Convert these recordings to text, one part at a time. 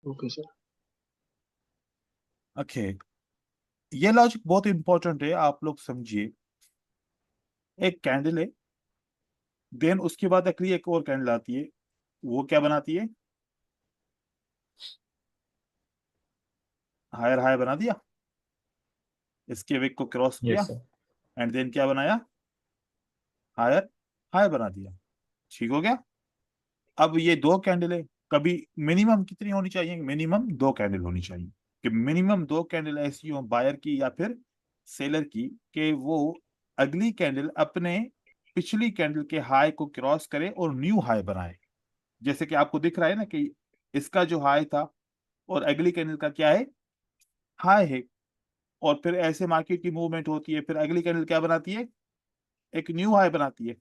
Okay sir. Okay, ये logic बहुत important है, आप लोग समझिए। एक कैंडल है, देन उसके बाद अगली एक और कैंडल आती है, वो क्या बनाती है? हायर हाई बना दिया, इसके विक को क्रॉस यस किया, सर। एंड देन क्या बनाया? हायर हाई बना दिया। ठीक हो गया। अब ये दो कैंडल है, कभी मिनिमम कितनी होनी चाहिए? मिनिमम दो कैंडल होनी चाहिए, कि मिनिमम दो कैंडल ऐसी हो बायर की या फिर सेलर की, कि वो अगली कैंडल अपने पिछली कैंडल के हाई को क्रॉस करे और न्यू हाई बनाए। जैसे कि आपको दिख रहा है ना कि इसका जो हाई था और अगली कैंडल का क्या है? हाई है। और फिर ऐसे मार्केट की मूवमेंट होती है, फिर अगली कैंडल क्या बनाती है? एक न्यू हाई बनाती है।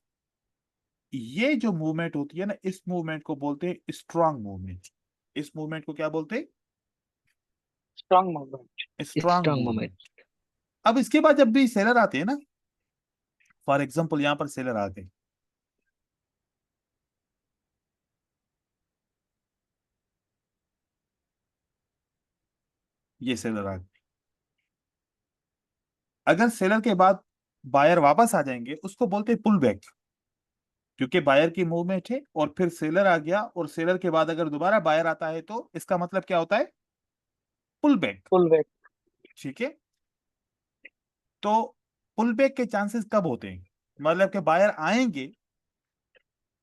ये जो मूवमेंट होती है ना, इस मूवमेंट को बोलते हैं स्ट्रांग मूवमेंट। इस मूवमेंट को क्या बोलते हैं? Strong movement. Strong strong moment. Movement. अब इसके बाद जब भी सेलर आते हैं ना, फॉर एग्जांपल यहां पर सेलर आ गए, ये सेलर आ गए, अगर सेलर के बाद बायर वापस आ जाएंगे, उसको बोलते हैं पुल बैक। क्योंकि बायर की मूवमेंट है और फिर सेलर आ गया, और सेलर के बाद अगर दोबारा बायर आता है तो इसका मतलब क्या होता है? Pull back. Full back. ठीक है। तो पुल बैक के चांसेस कब होते हैं? मतलब कि बायर आएंगे,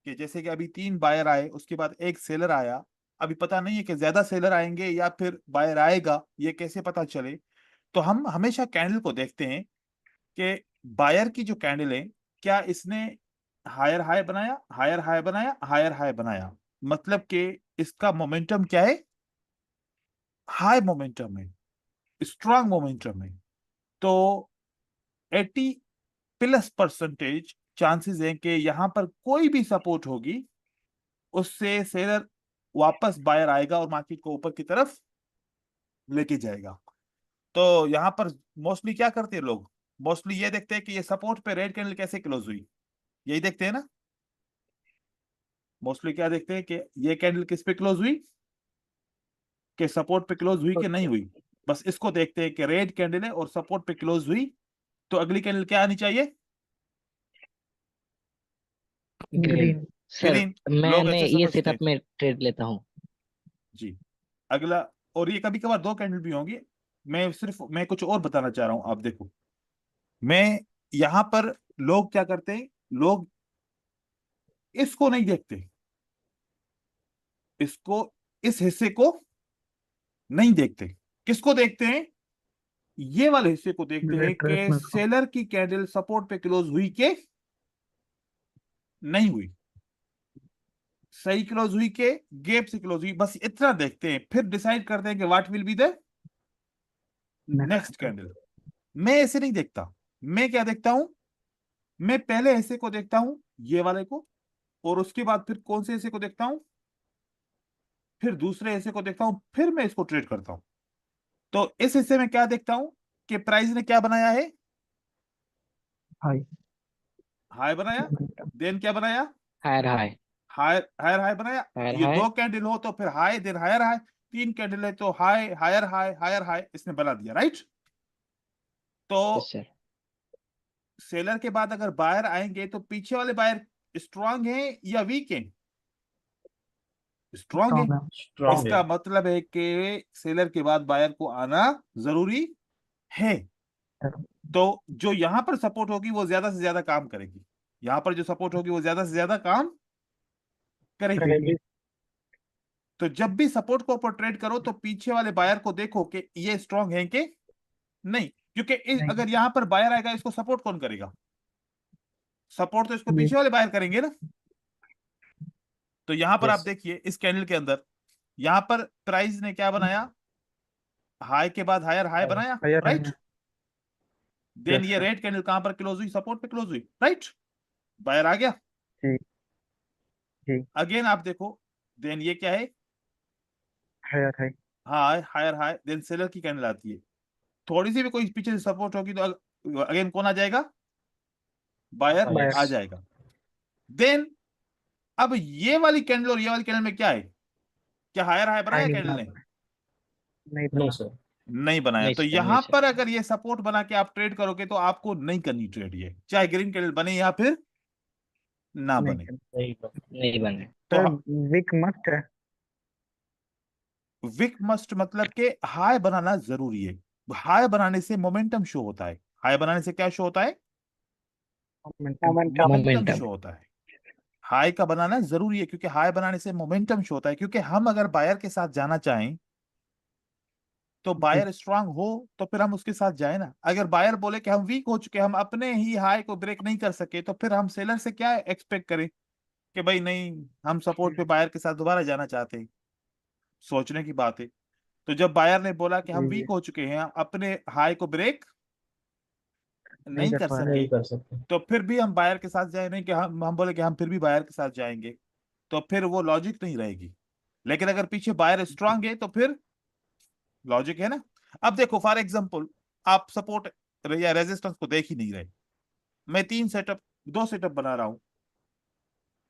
कि जैसे कि अभी तीन बायर आए, उसके बाद एक सेलर आया, अभी पता नहीं है कि ज्यादा सेलर आएंगे या फिर बायर आएगा, ये कैसे पता चले? तो हम हमेशा कैंडल को देखते हैं कि बायर की जो कैंडल है, क्या इसने हायर हाई बनाया, हायर हाई बनाया, हायर हाई बनाया, मतलब कि इसका मोमेंटम क्या है? हाई मोमेंटम है, स्ट्रांग मोमेंटम है। तो 80+% चांसेस हैं कि यहां पर कोई भी सपोर्ट होगी, उससे सेलर वापस बायर आएगा और मार्केट को ऊपर की तरफ लेके जाएगा। तो यहां पर मोस्टली क्या करते हैं लोग? मोस्टली ये देखते हैं कि ये सपोर्ट पे रेड कैंडल कैसे क्लोज हुई, यही देखते हैं ना। मोस्टली क्या देखते हैं कि ये कैंडल किस पे क्लोज हुई, कि सपोर्ट पे क्लोज हुई कि नहीं हुई। बस इसको देखते हैं कि रेड कैंडल है और सपोर्ट पे क्लोज हुई, तो अगली कैंडल क्या आनी चाहिए? ग्रीन। ग्रीन। Sir, green. लोग मैंने ऐसे ये समझते हैं। सेटअप में ट्रेड लेता हूँ। जी। अगला, और ये कभी कभार दो कैंडल भी होंगी। मैं कुछ और बताना चाह रहा हूं, आप देखो। मैं यहां पर लोग क्या करते हैं, लोग इसको नहीं देखते, इसको, इस हिस्से को नहीं देखते। किसको देखते हैं? ये वाले हिस्से को देखते हैं कि रिट्रेसमेंट को। सेलर की कैंडल सपोर्ट पे क्लोज हुई के नहीं हुई, सही क्लोज हुई के गैप से क्लोज हुई, बस इतना देखते हैं, फिर डिसाइड करते हैं कि what will be the next next. Candle. मैं ऐसे नहीं देखता। मैं क्या देखता हूं? मैं पहले हिस्से को देखता हूं, ये वाले को, और उसके बाद फिर कौन से हिस्से को देखता हूं, फिर दूसरे हिस्से को देखता हूं, फिर मैं इसको ट्रेड करता हूं। तो इस हिस्से में क्या देखता हूं कि प्राइस ने क्या बनाया है? हाई। हाई बनाया। मोमेंटम। देन क्या बनाया? Higher high. Higher higher high बनाया। हायर ये हाई। दो कैंडल हो तो फिर हाई देन हायर हाई, तीन कैंडल है तो high higher high higher high, इसने बना दिया, राइट? तो यस सर। सेलर के बाद अगर बायर आएंगे तो पीछे वाले बायर स्ट्रांग हैं या वीक हैं? स्ट्रांग है। स्ट्रॉन्ग है। स्ट्रांग है। इसका मतलब है कि सेलर के बाद बायर को आना जरूरी है। तो जो यहां पर सपोर्ट होगी वो ज्यादा से ज्यादा काम करेगी, यहां पर जो सपोर्ट होगी वो ज्यादा से ज्यादा काम करेगी। करेगी। तो जब भी सपोर्ट को ऊपर ट्रेड करो तो पीछे वाले बायर को देखो कि ये स्ट्रांग है कि नहीं। क्योंकि नहीं। अगर यहां पर बायर आएगा, इसको सपोर्ट कौन करेगा? सपोर्ट तो इसको ये। पीछे वाले बायर करेंगे ना। तो यहां पर आप यस। देखिए इस कैंडल के अंदर, यहां पर प्राइस ने क्या बनाया? हाई के बाद हायर हाई बनाया, हायर राइट? है। देन यस ये सर। रेड कैंडल कहां पर क्लोज हुई? सपोर्ट पे क्लोज हुई, राइट? बायर आ गया। जी। जी। अगेन आप देखो, देन ये क्या है? Higher high. High higher high, then seller की कैंडल आती है। थोड़ी सी भी कोई पीछे से सपोर्ट होगी तो अगेन कौन आ जाएगा? Buyer buyer. आ बायर्स। जाएगा। देन अब ये वाली कैंडल और ये वाली कैंडल में क्या है? क्या हायर हाई हाई बनाया नहीं कैंडल बना ने? पा रहे। नहीं नो बना। सर। नहीं बनाया, नहीं तो सर, नहीं यहां सर। पर अगर ये सपोर्ट बना के आप ट्रेड करोगे तो आपको नहीं करनी ट्रेड, ये चाहे ग्रीन कैंडल बने या फिर ना नहीं बने। करना। नहीं बना। नहीं बने। तो सर विक मस्ट है। विक मस्ट मतलब के हाई बनाना जरूरी है। हाई बनाने से मोमेंटम शो होता है। हाई बनाने से क्या शो होता है? मोमेंटम। Momentum momentum. शो होता है। हाई का बनाना जरूरी है क्योंकि हाई बनाने से मोमेंटम शो होता है, क्योंकि हम अगर बायर के साथ जाना चाहें तो जी। बायर स्ट्रांग हो तो फिर हम उसके साथ जाए ना। अगर बायर बोले कि हम वीक हो चुके, हम अपने ही हाई को ब्रेक नहीं कर सके, तो फिर हम सेलर से क्या एक्सपेक्ट करें कि भाई नहीं, हम सपोर्ट पे बायर के साथ दोबारा जाना चाहते हैं। सोचने की बात है। तो जब बायर ने बोला कि हम जी वीक हो चुके हैं, अपने हाई को ब्रेक नहीं नहीं कर कर पा रहे। सके, नहीं कर सकते। तो फिर भी हम बायर के साथ जाए नहीं, कि हम बोले कि हम फिर भी बायर के साथ जाएंगे, तो फिर वो लॉजिक नहीं रहेगी। लेकिन अगर पीछे बायर स्ट्रांग है तो फिर लॉजिक है ना। अब देखो फॉर एग्जांपल, आप सपोर्ट या रेजिस्टेंस को देख ही नहीं रहे। मैं दो सेटअप बना रहा हूं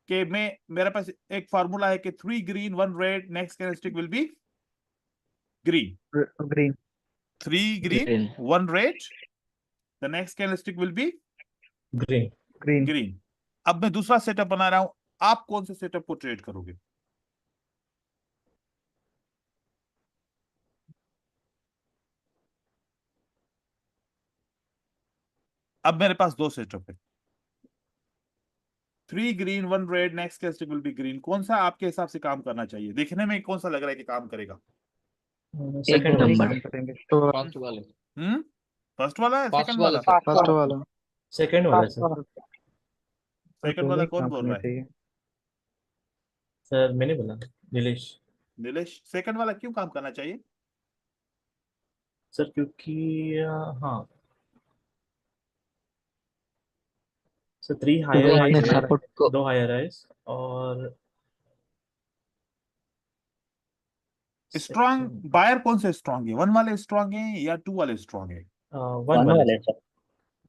कि मैं, मेरे पास एक फार्मूला है कि 3 green 1 red, next candlestick will be green. Green. 3 green green. 1 red, the next candlestick will be green. Green. Green. अब मैं दूसरा सेटअप बना रहा हूं, आप कौन से सेटअप को ट्रेड करोगे? अब मेरे पास दो सेटअप है, 3 green 1 red, next candlestick will be green. कौन सा आपके हिसाब से काम करना चाहिए? देखने में कौन सा लग रहा है कि काम करेगा? एक सेकंड वही वाला। नंबर। काम करेंगे। फर्स्ट वाले। हम्म फर्स्ट वाला है, फर्स्ट सेकंड वाले वाला? सर। फर्स्ट वाला। सेकंड वाला सर। बस सेकंड दोनों वाला ही कौन काम बोल करने रहा है? चाहिए। सर मैंने बोला। नीलेश। नीलेश, सेकंड वाला क्यों काम करना चाहिए? सर क्योंकि हाँ सर 3 वो हायर अपने हाइज है, सपोर्ट को। 2 हायर हाइज और स्ट्रांग सेकंड बायर कौन से स्ट्रांग है? 1 वाले स्ट्रांग है या 2 वाले स्ट्रांग है? 1 वाले सर।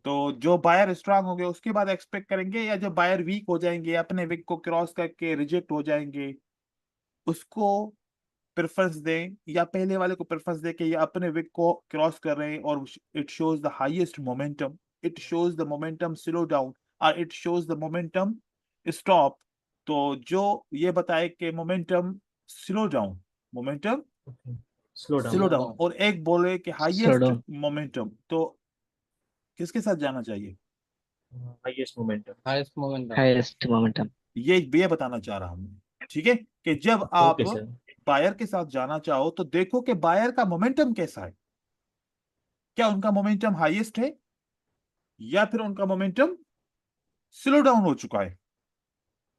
तो जो बायर स्ट्रांग हो गए उसके बाद एक्सपेक्ट करेंगे, या जो बायर वीक हो जाएंगे, अपने वीक को क्रॉस करके रिजेक्ट हो जाएंगे, उसको प्रेफरेंस दें, या पहले वाले को प्रेफरेंस दें कि ये अपने वीक को क्रॉस कर रहे हैं और it shows the highest momentum, it shows the momentum slow down, और it shows the momentum stop. तो जो ये बताए कि momentum slow down, momentum slow slow down. Down, और एक बोले कि स्लो हाईएस्ट डाउन। मोमेंटम, तो किसके साथ जाना चाहिए? Highest momentum. Highest momentum. ये बताना चाह रहा हूं। ठीक है, कि जब आप ओके सर। बायर के साथ जाना चाहो तो देखो कि बायर का मोमेंटम कैसा है। क्या उनका मोमेंटम हाईएस्ट है, या फिर उनका मोमेंटम स्लो डाउन हो चुका है?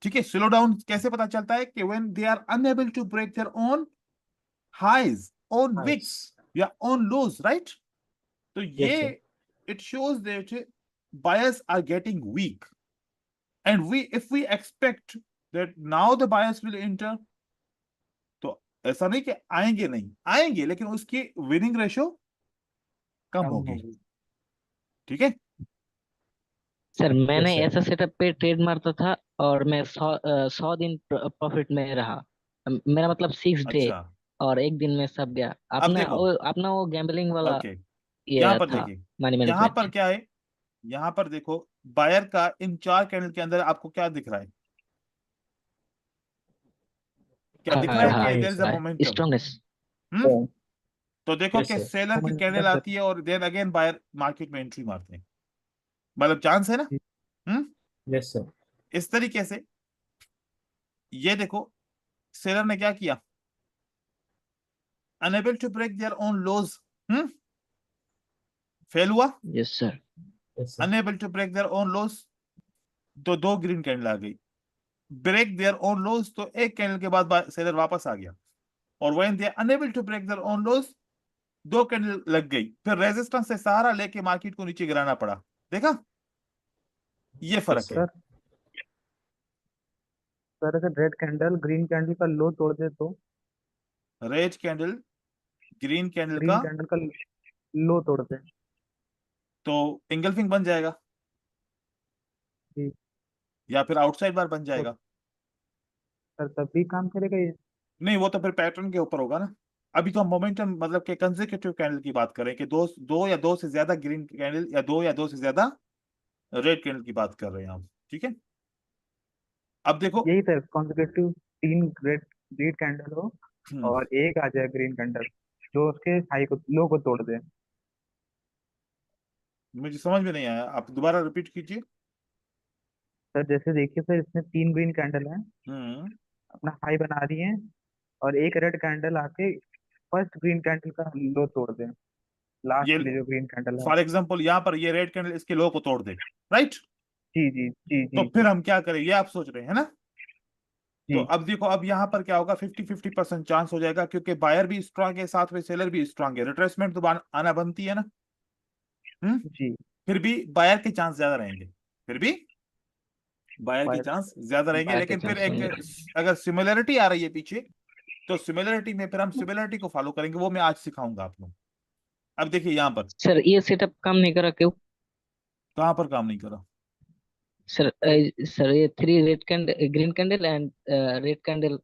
ठीक है, स्लो डाउन कैसे पता चलता है? कि when they are unable to break their own highs, own nice. Wicks, या ओन लोज, राइट? तो यस ये sir. It shows that buyers are getting weak, and if we expect that now the buyers will enter, तो ऐसा नहीं कि आएंगे, नहीं आएंगे, लेकिन उसकी विनिंग रेशो कम कम होगी। होगी। ठीक है। सर मैंने यस सर। ऐसा सेटअप पे ट्रेड मारता था और मैं 100 दिन प्रॉफिट में रहा। मेरा मतलब 6 डे। अच्छा, और एक दिन में सब गया। अब देखो, अपना वो गैम्बलिंग वाला ओके, यहां ये पर था। देखिए, मनी यहां पर मैनेजमेंट। क्या है, यहां पर देखो, बायर का इन चार कैंडल के अंदर आपको क्या दिख रहा है? क्या दिख रहा है कि देयर हाईएस्ट इज अ है। मोमेंटम। स्ट्रॉन्गनेस। हम्म तो देखो यस कि सर। सेलर की कैंडल मोमेंटम। आती है और देन अगेन बायर मार्केट में एंट्री मारते हैं। मतलब चांस है ना। Hmm yes sir. इस तरीके से ये देखो, सेलर ने क्या किया, unable to break their own lows, fail हुआ। Yes sir. Yes sir. Unable to break their own lows, तो दो ग्रीन कैंडल आ गई। ब्रेक देयर ओन लोज, तो एक कैंडल के बाद सेलर वापस आ गया। और when they unable to break their own lows, दो कैंडल लग गई, फिर रेजिस्टेंस से सहारा लेके मार्केट को नीचे गिराना पड़ा। देखा, ये यस फर्क है। सर। सर सर अगर रेड कैंडल ग्रीन कैंडल का लो तोड़ दे तो? Red candle green candle green का कैंडल का लो तोड़ दे। तो इंगल्फिंग बन जाएगा, जी। या फिर आउटसाइड बार बन तो जाएगा। सर तब भी काम करेगा ये? नहीं, वो तो फिर पैटर्न के ऊपर होगा ना। अभी तो हम मोमेंटम मतलब के कंसेक्यूटिव कैंडल की बात करें कि दो या दो से ज्यादा ग्रीन कैंडल या दो से ज्यादा रेड कैंडल की बात कर रहे हैं हम, ठीक है। अब देखो, यही था कॉन्सेक्यूटिव, 3 रेड रेड कैंडल हो हम्म, और एक आ जाए ग्रीन कैंडल जो उसके हाई को लो को तोड़ दे। मुझे समझ में नहीं आया, आप दोबारा रिपीट कीजिए। सर जैसे देखिए सर, इसमें 3 ग्रीन कैंडल हैं, हम्म, अपना हाई बना रही हैं, और एक रेड कैंडल आके फर्स्ट ग्रीन कैंडल का लो तोड़ दे, ये लास्ट में जो ग्रीन कैंडल है। फॉर एग्जांपल यहाँ पर ये रेड कैंडल इसके लो को तोड़ दे, राइट। जी जी जी तो जी फिर जी हम क्या करें, ये आप सोच रहे हैं ना। तो जी। अब देखो, अब यहाँ पर क्या होगा, 50-50% चांस हो जाएगा, क्योंकि बायर भी स्ट्रांग है, साथ में सेलर भी स्ट्रांग है, रिट्रेसमेंट तो आना बनती है ना। जी फिर भी बायर के चांस ज्यादा रहेंगे, फिर भी बायर के बाय। चांस ज्यादा रहेंगे, बाहर के लेकिन फिर चांस एक होंगे। अगर सिमिलरिटी आ रही है पीछे, तो सिमिलरिटी में फिर हम सिमिलरिटी को फॉलो करेंगे, वो मैं आज सिखाऊंगा आप लोग। अब देखिए यहाँ पर सर ये सेटअप काम नहीं करा क्यों? कहाँ पर काम नहीं करा। सर सर ये 3 red candle, green candle and red candle.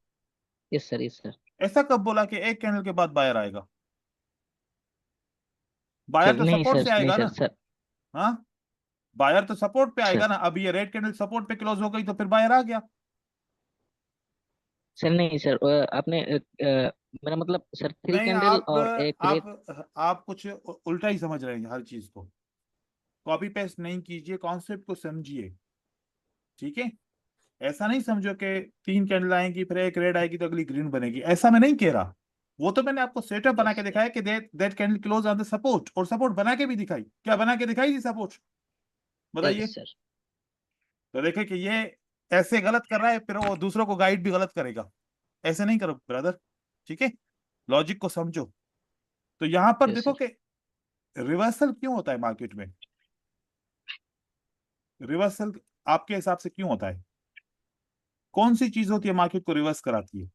Yes sir, yes sir. ऐसा कब बोला कि एक कैंडल के बाद बायर आएगा, बायर सर तो नहीं सपोर्ट सर, से नहीं आएगा सर, ना। सर हाँ, बायर तो सपोर्ट पे सर आएगा ना। अब ये रेड कैंडल सपोर्ट पे क्लोज हो गई तो फिर बायर आ गया। सर नहीं सर, आपने मेरा मतलब सर 3 नहीं, कैंडल और एक रेड। आप कुछ उल्टा ही समझ रहे हैं हर चीज को। कॉपी पेस्ट नहीं कीजिए, कॉन्सेप्ट को समझिए, ठीक है। ऐसा नहीं समझो कि 3 कैंडल आएंगी फिर एक रेड आएगी तो अगली ग्रीन बनेगी, ऐसा मैं नहीं कह रहा। वो तो मैंने आपको सेटअप बना के यस दिखाया कि that candle close on the support, और सपोर्ट बना के भी दिखाई। क्या बना के दिखाई थी सपोर्ट, बताइए। Yes sir. तो देखे कि ये ऐसे गलत कर रहा है, फिर वो दूसरों को गाइड भी गलत करेगा। ऐसे नहीं करो ब्रदर, ठीक है। लॉजिक को समझो। तो यहां पर यस देखो सर। कि रिवर्सल क्यों होता है मार्केट में। रिवर्सल आपके हिसाब से क्यों होता है, कौन सी चीज होती है मार्केट को रिवर्स कराती है।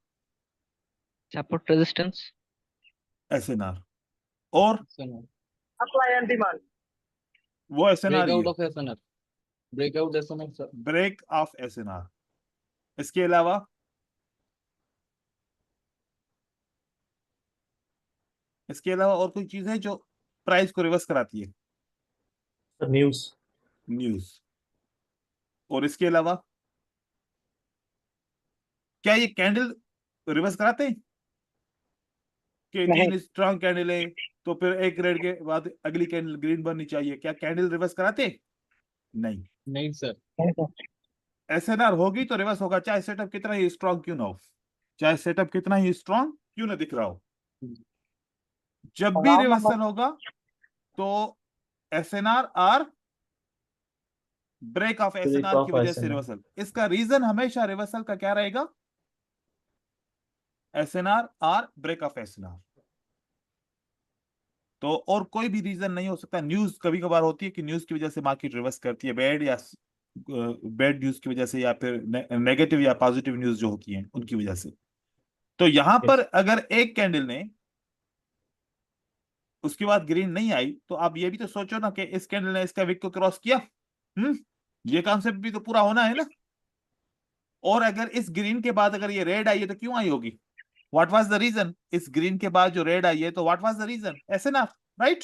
Support resistance. एसएनआर, और Supply and demand. वो एसएनआर ही Breakout है, of SNR. Breakout SNR, sir. Break of SNR. इसके अलावा और कोई चीज है जो प्राइस को रिवर्स कराती है। न्यूज। न्यूज। और इसके अलावा क्या ये कैंडल रिवर्स कराते हैं कि नहीं। 3 स्ट्रांग कैंडल है तो फिर एक रेड के बाद अगली कैंडल ग्रीन बननी चाहिए, क्या कैंडल रिवर्स कराते हैं? नहीं। नहीं सर। एसएनआर होगी तो रिवर्स होगा, चाहे सेटअप कितना ही स्ट्रांग क्यों ना हो, चाहे सेटअप कितना ही स्ट्रांग क्यों ना दिख रहा हो। जब भी रिवर्सल होगा तो SNR or break of SNR की वजह से रिवर्सल। इसका रीजन हमेशा रिवर्सल का क्या रहेगा, SNR or break of SNR. तो और कोई भी रीजन नहीं हो सकता। न्यूज कभी कभार होती है कि न्यूज की वजह से मार्केट रिवर्स करती है, बैड न्यूज की वजह से, या फिर नेगेटिव या पॉजिटिव न्यूज जो होती है उनकी वजह से। तो यहां पर अगर एक कैंडल ने उसके बाद ग्रीन नहीं आई, तो आप ये भी तो सोचो ना कि इस कैंडल ने इसका विक को क्रॉस किया। ये कॉन्सेप्ट भी तो पूरा होना है ना। और अगर इस ग्रीन के बाद अगर ये रेड आई है तो क्यों आई होगी, व्हाट वाज द रीजन। इस ग्रीन के बाद जो रेड आई है तो what was the reason, SNR, right.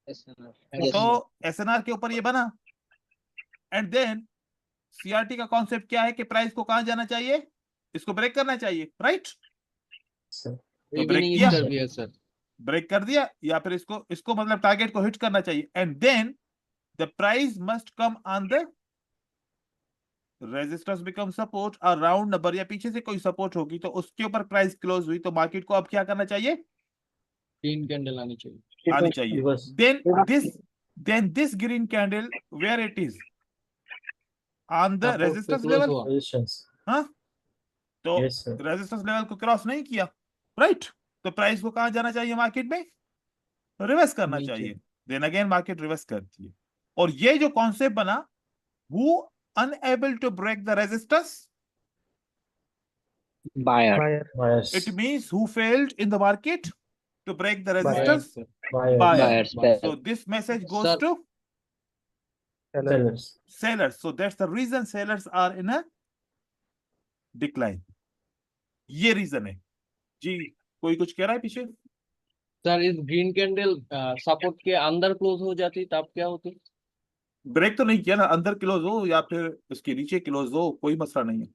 Yes तो सर। एसएनआर के ऊपर ये बना। एंड देन सीआरटी का कॉन्सेप्ट क्या है कि प्राइस को कहां जाना चाहिए, इसको ब्रेक करना चाहिए, राइट। तो ब्रेक किया, कर दिया सर। ब्रेक कर दिया, या फिर इसको इसको मतलब टारगेट को हिट करना चाहिए। And then the price must come on the resistance become support, और राउंड नंबर या पीछे से कोई सपोर्ट होगी तो उसके ऊपर प्राइस क्लोज हुई, तो मार्केट को अब क्या करना चाहिए, 3 कैंडल आनी चाहिए। आनी चाहिए। Reverse. Then this green candle where it is on the Support पे रेजिस्टेंस close लेवल। हुआ। Resistance. हाँ, तो Yes, sir. रेजिस्टेंस लेवल को क्रॉस नहीं किया, राइट। तो प्राइस को कहां जाना चाहिए मार्केट में, रिवर्स करना नीचे। चाहिए। देन अगेन मार्केट रिवर्स करती है। और ये जो कॉन्सेप्ट बना, who unable to break the resistance, buyer. Buyer. Bias. it means who failed in the market to break the Buyer. resistance, Bias. buyer. Buyers. So this message goes Sir. to Sellers. sellers. So that's the reason sellers are in a decline. ये reason है जी। कोई कुछ कह रहा है पीछे? Sir इस green candle support के अंदर क्लोज हो जाती तब क्या होती? ब्रेक तो नहीं किया ना, अंदर क्लोज हो या फिर उसके नीचे क्लोज हो, कोई मसला नहीं है।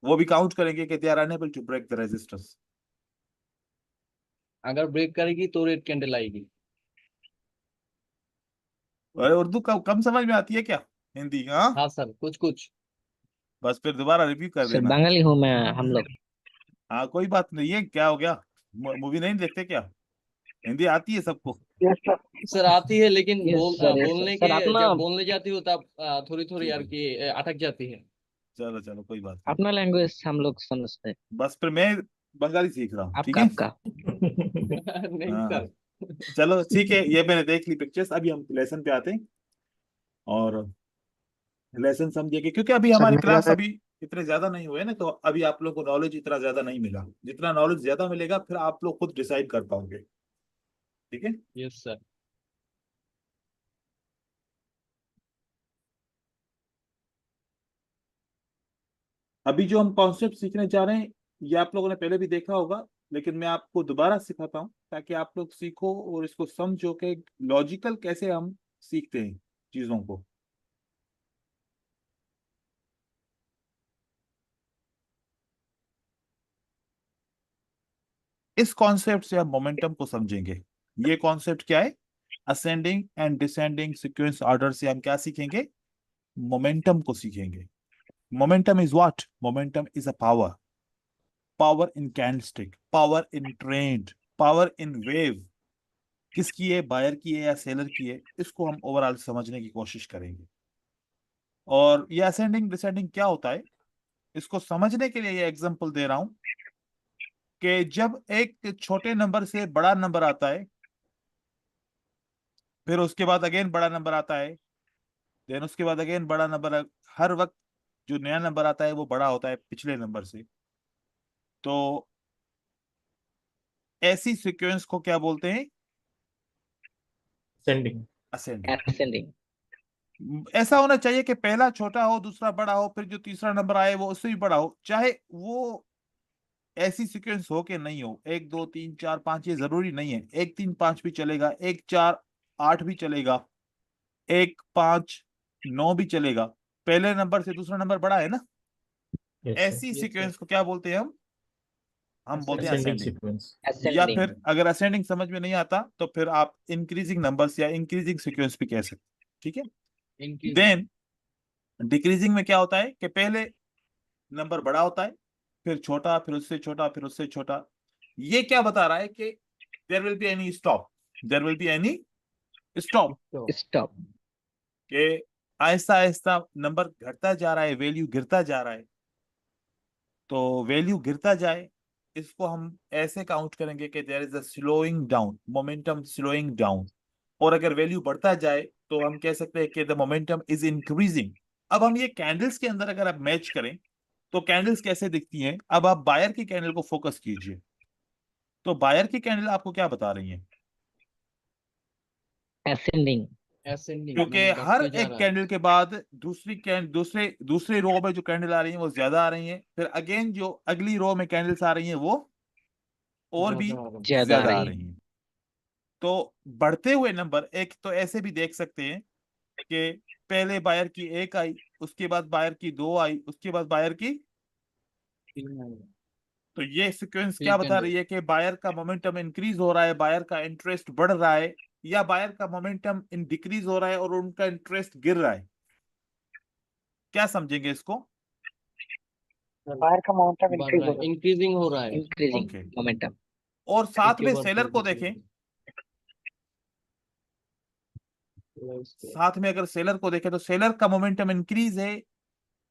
वो भी काउंट करेंगे कि they are unable to break the resistance. अगर ब्रेक करेगी तो रेड कैंडल आएगी। अरे उर्दू का कम समझ में आती है क्या? हिंदी? हाँ, हाँ सर, कुछ कुछ। बस फिर दोबारा रिव्यू कर सर देना। बंगाली हूँ मैं, हम लोग। हाँ कोई बात नहीं है, क्या हो गया? मूवी नहीं देखते क्या? हिंदी आती है सबको। सर आती है लेकिन यस सर, यस सर। बोलने सर के अपना जब बोलने जाती हो तब थोड़ी थोड़ी ठीक यार है, की अटक जाती है। चलो चलो कोई बात नहीं। अपना लैंग्वेज हम लोग समझते हैं। बस फिर मैं बंगाली सीख रहा हूँ, ठीक आपका है? आपका नहीं हाँ हाँ, सर। चलो ठीक है, ये मैंने देख ली पिक्चर्स। अभी हम लेसन पे आते हैं और लेसन समझिए, क्योंकि अभी सर हमारी मेरा क्लास अभी इतने ज्यादा नहीं हुए ना, तो अभी आप लोगों को नॉलेज इतना ज्यादा नहीं मिला। जितना नॉलेज ज्यादा मिलेगा फिर आप लोग खुद डिसाइड कर पाओगे, ठीक है? Yes sir. अभी जो हम कॉन्सेप्ट सीखने जा रहे हैं, ये आप लोगों ने पहले भी देखा होगा, लेकिन मैं आपको दोबारा सिखाता हूँ ताकि आप लोग सीखो और इसको समझो कि लॉजिकल कैसे हम सीखते हैं चीजों को। इस कॉन्सेप्ट से हम मोमेंटम को समझेंगे। ये कॉन्सेप्ट क्या है? Ascending and descending sequence order से हम क्या सीखेंगे? मोमेंटम को सीखेंगे। Momentum is what? Momentum is a power. Power in candlestick, power in trend, power in wave. किसकी है? बायर की है या सेलर की है? इसको हम ओवरऑल समझने की कोशिश करेंगे। और ये असेंडिंग डिसेंडिंग क्या होता है, इसको समझने के लिए ये एग्जांपल दे रहा हूं कि जब एक छोटे नंबर से बड़ा नंबर आता है, फिर उसके बाद अगेन बड़ा नंबर आता है, देन उसके बाद अगेन बड़ा नंबर। हर वक्त जो नया नंबर आता है वो बड़ा होता है पिछले नंबर से। तो ऐसी सीक्वेंस को क्या बोलते हैं? सेंडिंग। असेंडिंग। एसेंडिंग। ऐसा होना चाहिए कि पहला छोटा हो, दूसरा बड़ा हो, फिर जो तीसरा नंबर आए वो उससे भी बड़ा हो। चाहे वो ऐसी सीक्वेंस हो कि नहीं हो, 1 2 3 4 5 ये जरूरी नहीं है। 1 3 5 भी चलेगा, 1 4 8 भी चलेगा, 1 5 9 भी चलेगा। पहले नंबर से दूसरा नंबर बड़ा है ना। Yes sir. ऐसी यस सर। सीक्वेंस को क्या बोलते हैं हम बोलते हैं असेंडिंग असेंडिंग। सीक्वेंस। या एसेंडिंग। फिर अगर असेंडिंग समझ में नहीं आता तो फिर आप इंक्रीजिंग नंबर्स या इंक्रीजिंग सीक्वेंस भी कह सकते हैं, ठीक है? इंक्रीजिंग। देन डिक्रीजिंग में क्या होता है कि पहले नंबर बड़ा होता है, फिर छोटा, फिर उससे छोटा, फिर उससे छोटा। ये क्या बता रहा है कि there will be any stop, there will be any stop, तो स्टॉप। कि आहिस्ता आहिस्ता नंबर घटता जा रहा है, वैल्यू गिरता जा रहा है। तो वैल्यू गिरता जाए, इसको हम ऐसे काउंट करेंगे कि there is a slowing down, momentum slowing down. और अगर वैल्यू बढ़ता जाए तो हम कह सकते हैं कि द मोमेंटम इज इंक्रीजिंग। अब हम ये कैंडल्स के अंदर अगर आप मैच करें तो कैंडल्स कैसे दिखती हैं? अब आप बायर की कैंडल को फोकस कीजिए, तो बायर की कैंडल आपको क्या बता रही है? एसेंडिंग। असेंडिंग क्योंकि मैंने हर बढ़ते जा एक रहा है। कैंडल के बाद दूसरे दूसरे रो में जो कैंडल आ रही है वो ज्यादा आ रही है, फिर अगेन जो अगली रो में कैंडल्स आ रही हैं वो और भी ज्यादा आ रहा है। ज्यादा आ ज्यादा आ रही है। रही हैं। तो बढ़ते हुए नंबर एक तो ऐसे भी देख सकते हैं कि पहले बायर की 1 आई, उसके बाद बायर की 2 आई, उसके बाद बायर की। तीन आ रहा है। तो ये सीक्वेंस थ्री क्या बता कैंडल। रही है कि बायर का मोमेंटम इंक्रीज हो रहा है, बायर का इंटरेस्ट बढ़ रहा है, या बायर का मोमेंटम इन डिक्रीज हो रहा है और उनका इंटरेस्ट गिर रहा है। क्या समझेंगे इसको? बाहर का मोमेंटम बढ़ इंक्रीज रहा हो है, रहा इंक्रीजिंग हो रहा है। Increasing okay. मोमेंटम। और एक साथ के में बाद सेलर को देखें, साथ में अगर सेलर को देखें तो सेलर का मोमेंटम इंक्रीज है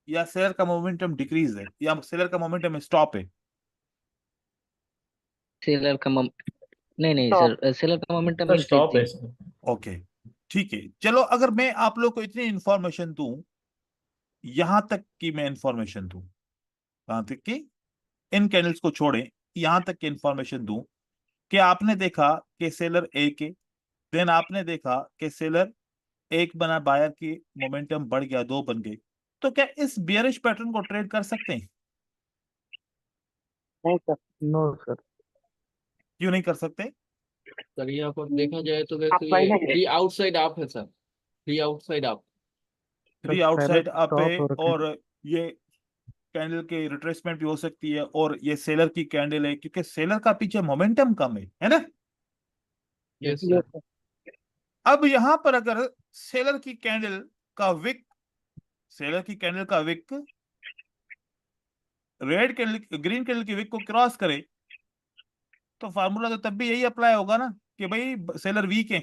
या सेलर का मोमेंटम डिक्रीज है या सेलर का मोमेंटम स्टॉप है? सेलर का नहीं नहीं है। सर, सेलर का मोमेंटम सर स्टॉप है इंक्रीजिंग। सर। ओके, ठीक है। चलो अगर मैं आप लोग को इतनी इंफॉर्मेशन दूं, यहां तक की मैं इंफॉर्मेशन दूं, कहां तक की? इन कैंडल्स को छोड़ें, यहां तक की इंफॉर्मेशन दूं कि आपने देखा कि सेलर एक है, देन आपने देखा कि सेलर एक बना, बायर की मोमेंटम बढ़ गया, 2 बन गए, तो क्या इस बियरिश पैटर्न को ट्रेड कर सकते हैं? नहीं सर। No sir. क्यों नहीं कर सकते? सर यहाँ पर देखा जाए तो वैसे ये थ्री आउटसाइड अप है सर, थ्री आउटसाइड अप। तो थ्री आउटसाइड सेलर अप है, स्टॉप हो रखे हैं। और ये कैंडल के रिट्रेसमेंट भी हो सकती है, और ये सेलर की कैंडल है क्योंकि सेलर का पीछे मोमेंटम कम है ना। Yes sir. अब यहां पर अगर सेलर की कैंडल का विक सेलर की कैंडल का wick red candle green candle की विक को क्रॉस करे, तो फार्मूला तो तब भी यही अप्लाई होगा ना कि भाई सेलर वीक है।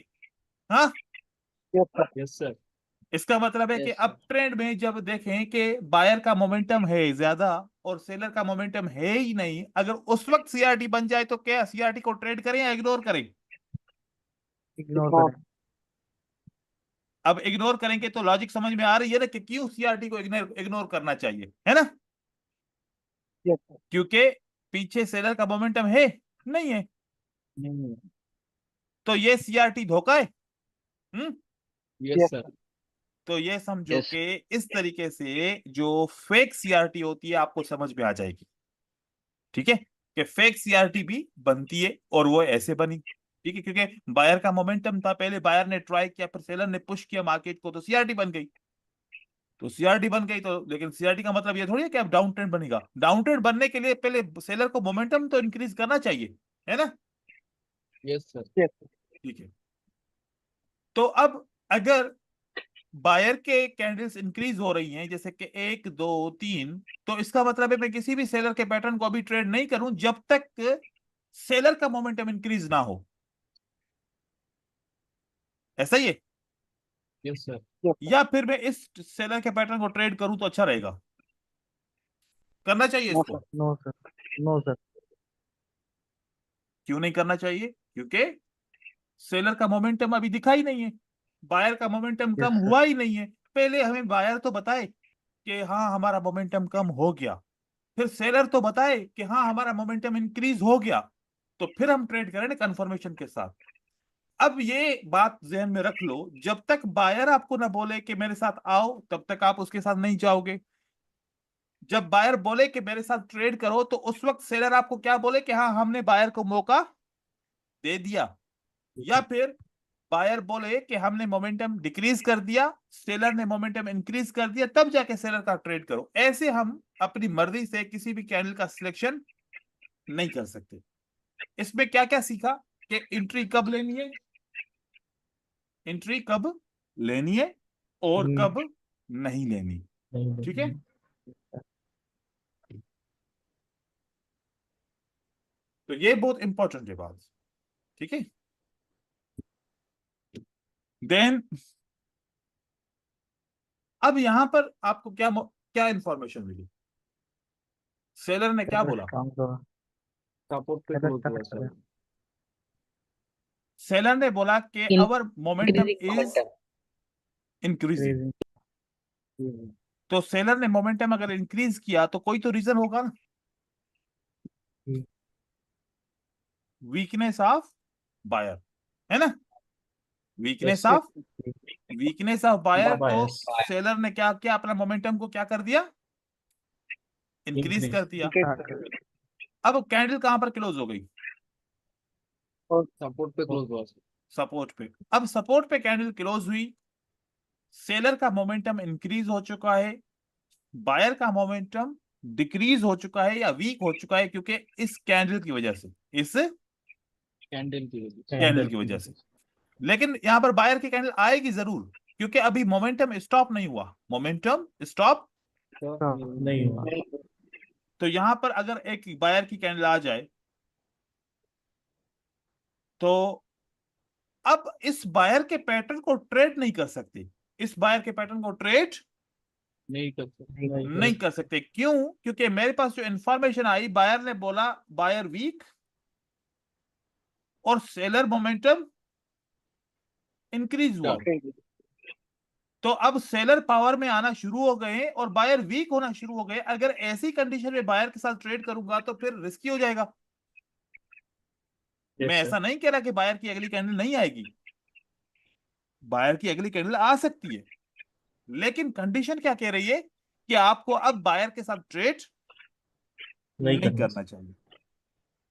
हाँ, यस सर। इसका मतलब है कि यस अप ट्रेंड में जब देखें कि बायर का मोमेंटम है ज्यादा और सेलर का मोमेंटम है ही नहीं, अगर उस वक्त सीआरटी बन जाए तो क्या सीआरटी को ट्रेड करें या इग्नोर करें? इग्नोर करें। अब इग्नोर करेंगे तो लॉजिक समझ में आ रही है ना कि क्यों सीआरटी को इग्नोर करना चाहिए, है ना? क्योंकि पीछे सेलर का मोमेंटम है नहीं है, तो ये सीआरटी धोखा है। Yes sir. तो ये समझो यस कि इस तरीके से जो फेक सीआरटी होती है आपको समझ में आ जाएगी। ठीक है, कि फेक सीआरटी भी बनती है और वो ऐसे बनी। ठीक है, क्योंकि बायर का मोमेंटम था, पहले बायर ने ट्राई किया, फिर सेलर ने पुश किया मार्केट को, तो सीआरटी बन गई। तो सीआरटी बन गई तो, लेकिन सीआरटी का मतलब ये थोड़ी है कि अब डाउन ट्रेंड बनेगा। डाउन ट्रेंड बनने के लिए पहले सेलर को मोमेंटम तो इंक्रीज करना चाहिए, है ना? Yes sir. ठीक है, तो अब अगर बायर के कैंडल्स इंक्रीज हो रही हैं जैसे कि 1 2 3, तो इसका मतलब है मैं किसी भी सेलर के पैटर्न को अभी ट्रेड नहीं करूं जब तक सेलर का मोमेंटम इंक्रीज ना हो। ऐसा ही है? Yes sir. या फिर मैं इस सेलर के पैटर्न को ट्रेड करूं तो अच्छा रहेगा? करना चाहिए इसको? No sir, no sir. क्यों नहीं करना चाहिए? क्योंकि सेलर का मोमेंटम अभी दिखा ही नहीं है, बायर का मोमेंटम यस कम सर। हुआ ही नहीं है। पहले हमें बायर तो बताए कि हाँ हमारा मोमेंटम कम हो गया, फिर सेलर तो बताए कि हाँ हमारा मोमेंटम इंक्रीज हो गया, तो फिर हम ट्रेड करें ना कंफर्मेशन के साथ। अब ये बात जहन में रख लो, जब तक बायर आपको ना बोले कि मेरे साथ आओ तब तक आप उसके साथ नहीं जाओगे। जब बायर बोले कि मेरे साथ ट्रेड करो तो उस वक्त सेलर आपको क्या बोले कि हाँ हमने बायर को मौका दे दिया। या फिर बायर बोले कि हमने मोमेंटम डिक्रीज कर दिया, सेलर ने मोमेंटम इंक्रीज कर दिया, तब जाके सेलर का ट्रेड करो। ऐसे हम अपनी मर्जी से किसी भी कैंडल का सिलेक्शन नहीं कर सकते। इसमें क्या क्या सीखा कि एंट्री कब लेनी है, एंट्री कब लेनी है और कब नहीं लेनी। ठीक है, तो ये बहुत इंपॉर्टेंट है बात। ठीक है, देन अब यहां पर आपको क्या क्या इंफॉर्मेशन मिली? सेलर ने क्या बोला? स्ट्रॉन्ग तो सपोर्ट पे सेलर क्लोज हुआ करेक्ट सर। है। सेलर ने बोला कि our momentum increasing is momentum. Increasing. Crazy. तो सेलर ने मोमेंटम अगर इंक्रीज किया तो कोई तो रीजन होगा ना। वीकनेस ऑफ बायर, है ना? Weakness Yes, of buyer. तो Bias. सेलर ने क्या किया, अपना मोमेंटम को क्या कर दिया, इंक्रीज Increase. कर दिया। अब कैंडल कहां पर क्लोज हो गई? सपोर्ट पे क्लोज हुआ सर। सपोर्ट पे। अब सपोर्ट पे कैंडल क्लोज हुई, सेलर का मोमेंटम इंक्रीज हो चुका है, बायर का मोमेंटम डिक्रीज हो चुका है या वीक हो चुका है, क्योंकि इस कैंडल की वजह से, इस कैंडल की वजह से। कैंडल की वजह से। लेकिन यहां पर बायर की कैंडल आएगी जरूर, क्योंकि अभी मोमेंटम स्टॉप नहीं हुआ, मोमेंटम स्टॉप। नहीं हुआ। तो यहां पर अगर एक बायर की कैंडल आ जाए तो अब इस बायर के पैटर्न को ट्रेड नहीं कर सकते, इस बायर के पैटर्न को ट्रेड नहीं कर सकते। नहीं कर सकते। क्यों? क्योंकि मेरे पास जो इंफॉर्मेशन आई, बायर ने बोला बायर वीक और सेलर मोमेंटम इंक्रीज हुआ। तो अब सेलर पावर में आना शुरू हो गए और बायर वीक होना शुरू हो गए। अगर ऐसी कंडीशन में बायर के साथ ट्रेड करूंगा तो फिर रिस्की हो जाएगा। Yes, मैं sir. ऐसा नहीं कह रहा कि बायर की अगली कैंडल नहीं आएगी, बायर की अगली कैंडल आ सकती है, लेकिन कंडीशन क्या कह रही है कि आपको अब बायर के साथ ट्रेड नहीं नहीं करना करना चाहिए।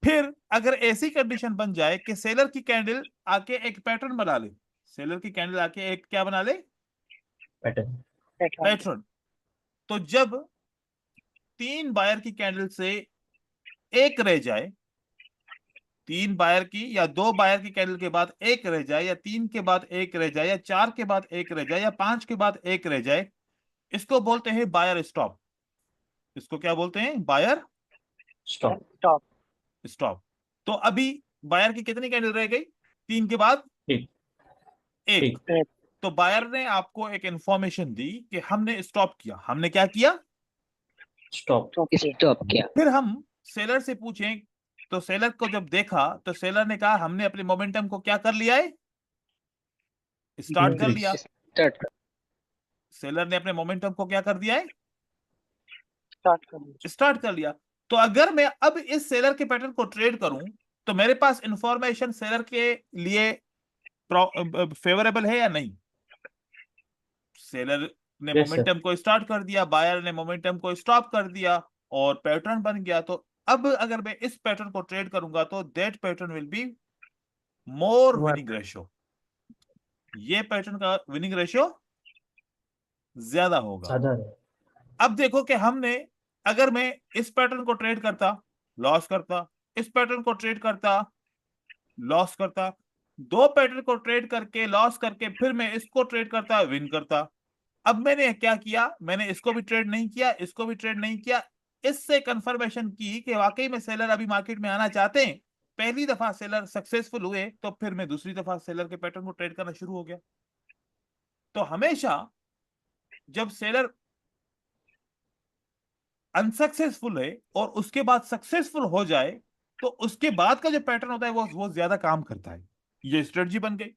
फिर अगर ऐसी कंडीशन बन जाए कि सेलर की कैंडल आके एक पैटर्न बना ले, सेलर की कैंडल आके एक क्या बना ले, पैटर्न। पैटर्न, तो जब 3 बायर की कैंडल से एक रह जाए, 3 बायर की या 2 बायर की कैंडल के बाद एक रह जाए, या 3 के बाद एक रह जाए, या 4 के बाद एक रह जाए, या 5 के बाद एक रह जाए, इसको बोलते हैं बायर स्टॉप। इसको क्या बोलते हैं? Buyer stop. स्टॉप। तो अभी बायर की कितनी कैंडल रह गई? 3 के बाद एक। एक। तो बायर ने आपको एक इंफॉर्मेशन दी कि हमने स्टॉप किया। हमने क्या किया? स्टॉप। स्टॉप किया। फिर हम सेलर से पूछें, तो सेलर को जब देखा तो सेलर ने कहा हमने अपने मोमेंटम को क्या कर लिया है? स्टार्ट कर लिया। स्टार्ट कर। सेलर ने अपने मोमेंटम को क्या कर दिया है? स्टार्ट कर लिया। तो अगर मैं अब इस सेलर के पैटर्न को ट्रेड करूं तो मेरे पास इंफॉर्मेशन सेलर के लिए फेवरेबल है या नहीं? सेलर ने Yes, sir. मोमेंटम को स्टार्ट कर दिया, बायर ने मोमेंटम को स्टॉप कर दिया और पैटर्न बन गया। तो अब अगर मैं इस पैटर्न को ट्रेड करूंगा तो that pattern will be more winning ratio. ये पैटर्न का विनिंग रेशियो ज्यादा होगा। ज्यादा है। अब देखो कि हमने, अगर मैं इस पैटर्न को ट्रेड करता लॉस करता, इस पैटर्न को ट्रेड करता लॉस करता, 2 पैटर्न को ट्रेड करके लॉस करके फिर मैं इसको ट्रेड करता विन करता। अब मैंने क्या किया? मैंने इसको भी ट्रेड नहीं किया, इसको भी ट्रेड नहीं किया। इससे कंफर्मेशन की कि वाकई में सेलर अभी मार्केट में आना चाहते हैं। पहली दफा सेलर सक्सेसफुल हुए तो फिर मैं दूसरी दफा सेलर के पैटर्न को ट्रेड करना शुरू हो गया। तो हमेशा जब सेलर अनसक्सेसफुल है और उसके बाद सक्सेसफुल हो जाए तो उसके बाद का जो पैटर्न होता है वो ज्यादा काम करता है। ये स्ट्रेटजी बन गई।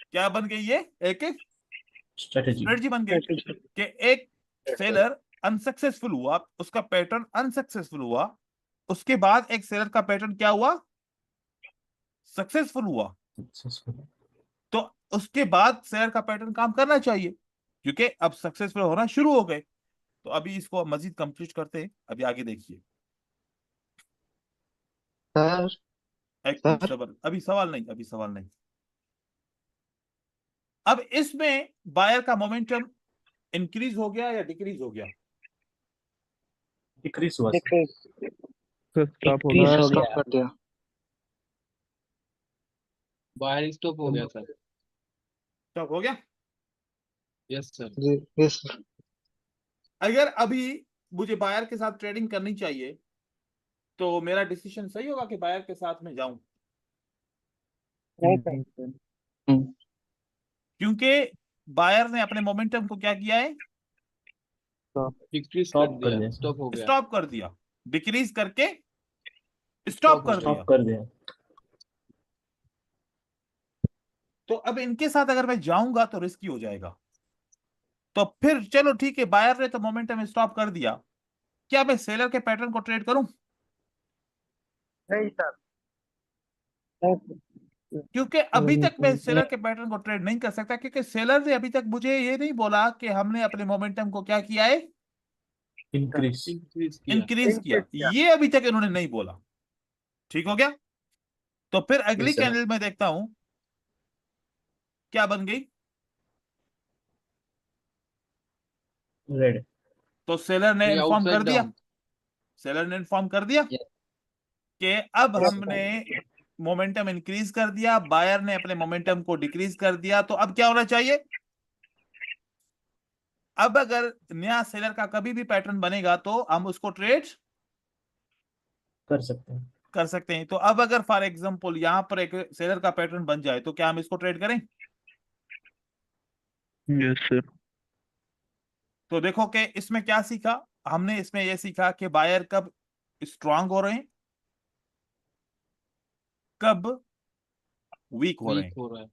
क्या बन गई? ये एक स्ट्रेटेजी। स्ट्रेटजी बन गई कि एक सेलर अनसक्सेसफुल हुआ, उसका पैटर्न अनसक्सेसफुल हुआ, उसके बाद एक सेलर का पैटर्न क्या हुआ? सक्सेसफुल हुआ। सक्सेसफुल। तो उसके बाद सेलर का पैटर्न काम करना चाहिए क्योंकि अब सक्सेसफुल होना शुरू हो गए। तो अभी इसको मजीद कंप्लीट करते हैं। अभी आगे देखिए। सर एक मिनट सबर, अभी सवाल नहीं, अभी सवाल नहीं। अब इसमें बायर का मोमेंटम इंक्रीज हो गया या डिक्रीज हो गया? डिक्रीज हुआ। स्टॉप हो डिक्रीज गया। हो गया। कर दिया। बाहर स्टॉप हो गया सर। स्टॉप हो गया। Yes sir. जी यस। अगर अभी मुझे बायर के साथ ट्रेडिंग करनी चाहिए तो मेरा डिसीजन सही होगा कि बायर के साथ में जाऊं, नहीं सर। क्योंकि बायर ने अपने मोमेंटम को क्या किया है? डिक्रीज कर स्टॉप कर दिया, दिया। स्टॉप हो गया। स्टॉप कर दिया। डिक्रीज करके स्टॉप स्टॉप कर हो दिया। स्टॉप कर दिया। तो अब इनके साथ अगर मैं जाऊंगा तो रिस्की हो जाएगा। तो फिर चलो ठीक है, बायर ने तो मोमेंटम स्टॉप कर दिया, क्या मैं सेलर के पैटर्न को ट्रेड करूं? नहीं सर। क्योंकि अभी तक मैं सेलर के पैटर्न को ट्रेड नहीं कर सकता क्योंकि सेलर ने अभी तक मुझे ये नहीं बोला कि हमने अपने मोमेंटम को क्या किया है? इंक्रीज। इंक्रीज किया। इंक्रीज किया। ये अभी तक इन्होंने नहीं बोला। ठीक हो गया। तो फिर अगली Yes, sir. कैंडल में देखता हूं क्या बन गई। रेड। तो सेलर ने ये इन्फॉर्म कर आउटसाइड दिया, डाउन। सेलर ने इन्फॉर्म कर दिया Yes. कि अब हमने मोमेंटम इंक्रीज कर दिया, बायर ने अपने मोमेंटम को डिक्रीज कर दिया। तो अब क्या होना चाहिए? अब अगर नया सेलर का कभी भी पैटर्न बनेगा तो हम उसको ट्रेड कर सकते हैं। कर सकते हैं। तो अब अगर फॉर एग्जांपल यहां पर एक सेलर का पैटर्न बन जाए तो क्या हम इसको ट्रेड करें? Yes sir. तो देखो कि इसमें क्या सीखा हमने। इसमें यह सीखा कि बायर कब स्ट्रांग हो रहे हैं, कब वीक हो रहे वीक हैं, हो रहा है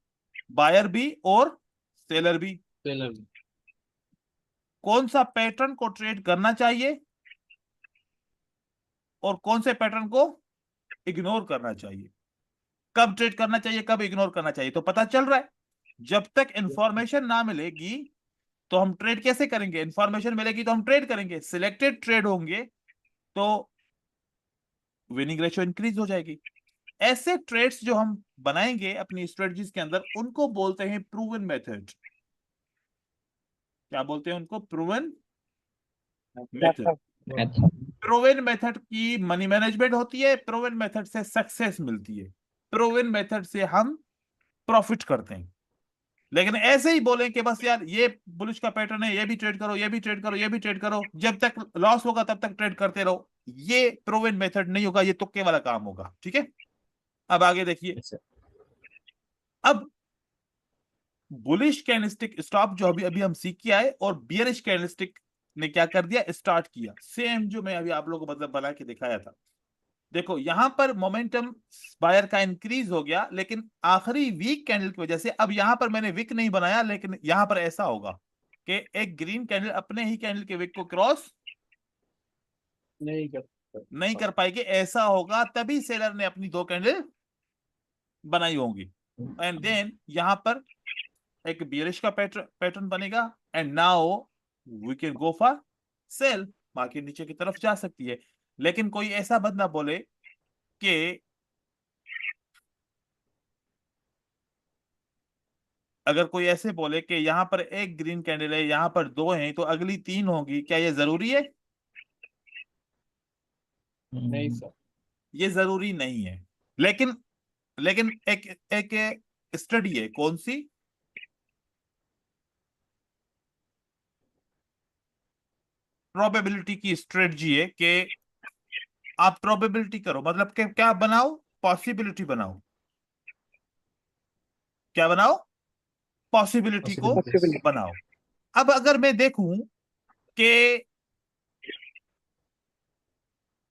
बायर भी और सेलर भी। सेलर। कौन सा पैटर्न को ट्रेड करना चाहिए और कौन से पैटर्न को इग्नोर करना चाहिए, कब ट्रेड करना चाहिए, कब इग्नोर करना चाहिए, तो पता चल रहा है। जब तक इंफॉर्मेशन ना मिलेगी तो हम ट्रेड कैसे करेंगे? इंफॉर्मेशन मिलेगी तो हम ट्रेड करेंगे, सिलेक्टेड ट्रेड होंगे तो विनिंग रेशियो इंक्रीज हो जाएगी। ऐसे ट्रेड्स जो हम बनाएंगे अपनी स्ट्रेटजीज के अंदर, उनको बोलते हैं प्रूवन मेथड। क्या बोलते हैं उनको? Proven method. अच्छा, प्रूवन मेथड की मनी मैनेजमेंट होती है, प्रूवन मेथड से सक्सेस मिलती है, प्रूवन मेथड से हम प्रॉफिट करते हैं। लेकिन ऐसे ही बोलें कि बस यार ये बुलिश का पैटर्न है, ये भी ट्रेड करो, ये भी ट्रेड करो, ये भी ट्रेड करो, जब तक लॉस होगा तब तक ट्रेड करते रहो, ये प्रूवन मेथड नहीं होगा, ये तुक्के वाला काम होगा। ठीक है, अब आगे देखिए। Yes, sir. अब बुलिश कैंडलस्टिक स्टॉप जो अभी अभी हम सीख के आए, और बियरिश कैंडलस्टिक ने क्या कर दिया, स्टार्ट किया। सेम जो मैं अभी आप लोगों को मतलब बना के दिखाया था। देखो यहां पर मोमेंटम बायर का इंक्रीज हो गया, लेकिन आखिरी वीक कैंडल की वजह से, अब यहां पर मैंने विक नहीं बनाया, लेकिन यहां पर ऐसा होगा कि एक ग्रीन कैंडल अपने ही कैंडल के विक को क्रॉस नहीं कर नहीं कर पाएगी। ऐसा होगा तभी सेलर ने अपनी 2 कैंडल बनाई होंगी, एंड देन यहां पर एक बियरिश का पैटर्न बनेगा, and now we can go for sell. Market नीचे की तरफ जा सकती है। लेकिन कोई ऐसा बंदा बोले कि अगर कोई ऐसे बोले कि यहां पर एक ग्रीन कैंडल है, यहां पर 2 हैं, तो अगली 3 होगी, क्या ये जरूरी है? नहीं सर। ये जरूरी नहीं है। लेकिन लेकिन एक एक स्टडी है, कौन सी? प्रोबेबिलिटी की स्ट्रेटजी है कि आप प्रोबेबिलिटी करो, मतलब कि क्या बनाओ, पॉसिबिलिटी बनाओ। क्या बनाओ? पॉसिबिलिटी को Possibilities. बनाओ। अब अगर मैं देखूं कि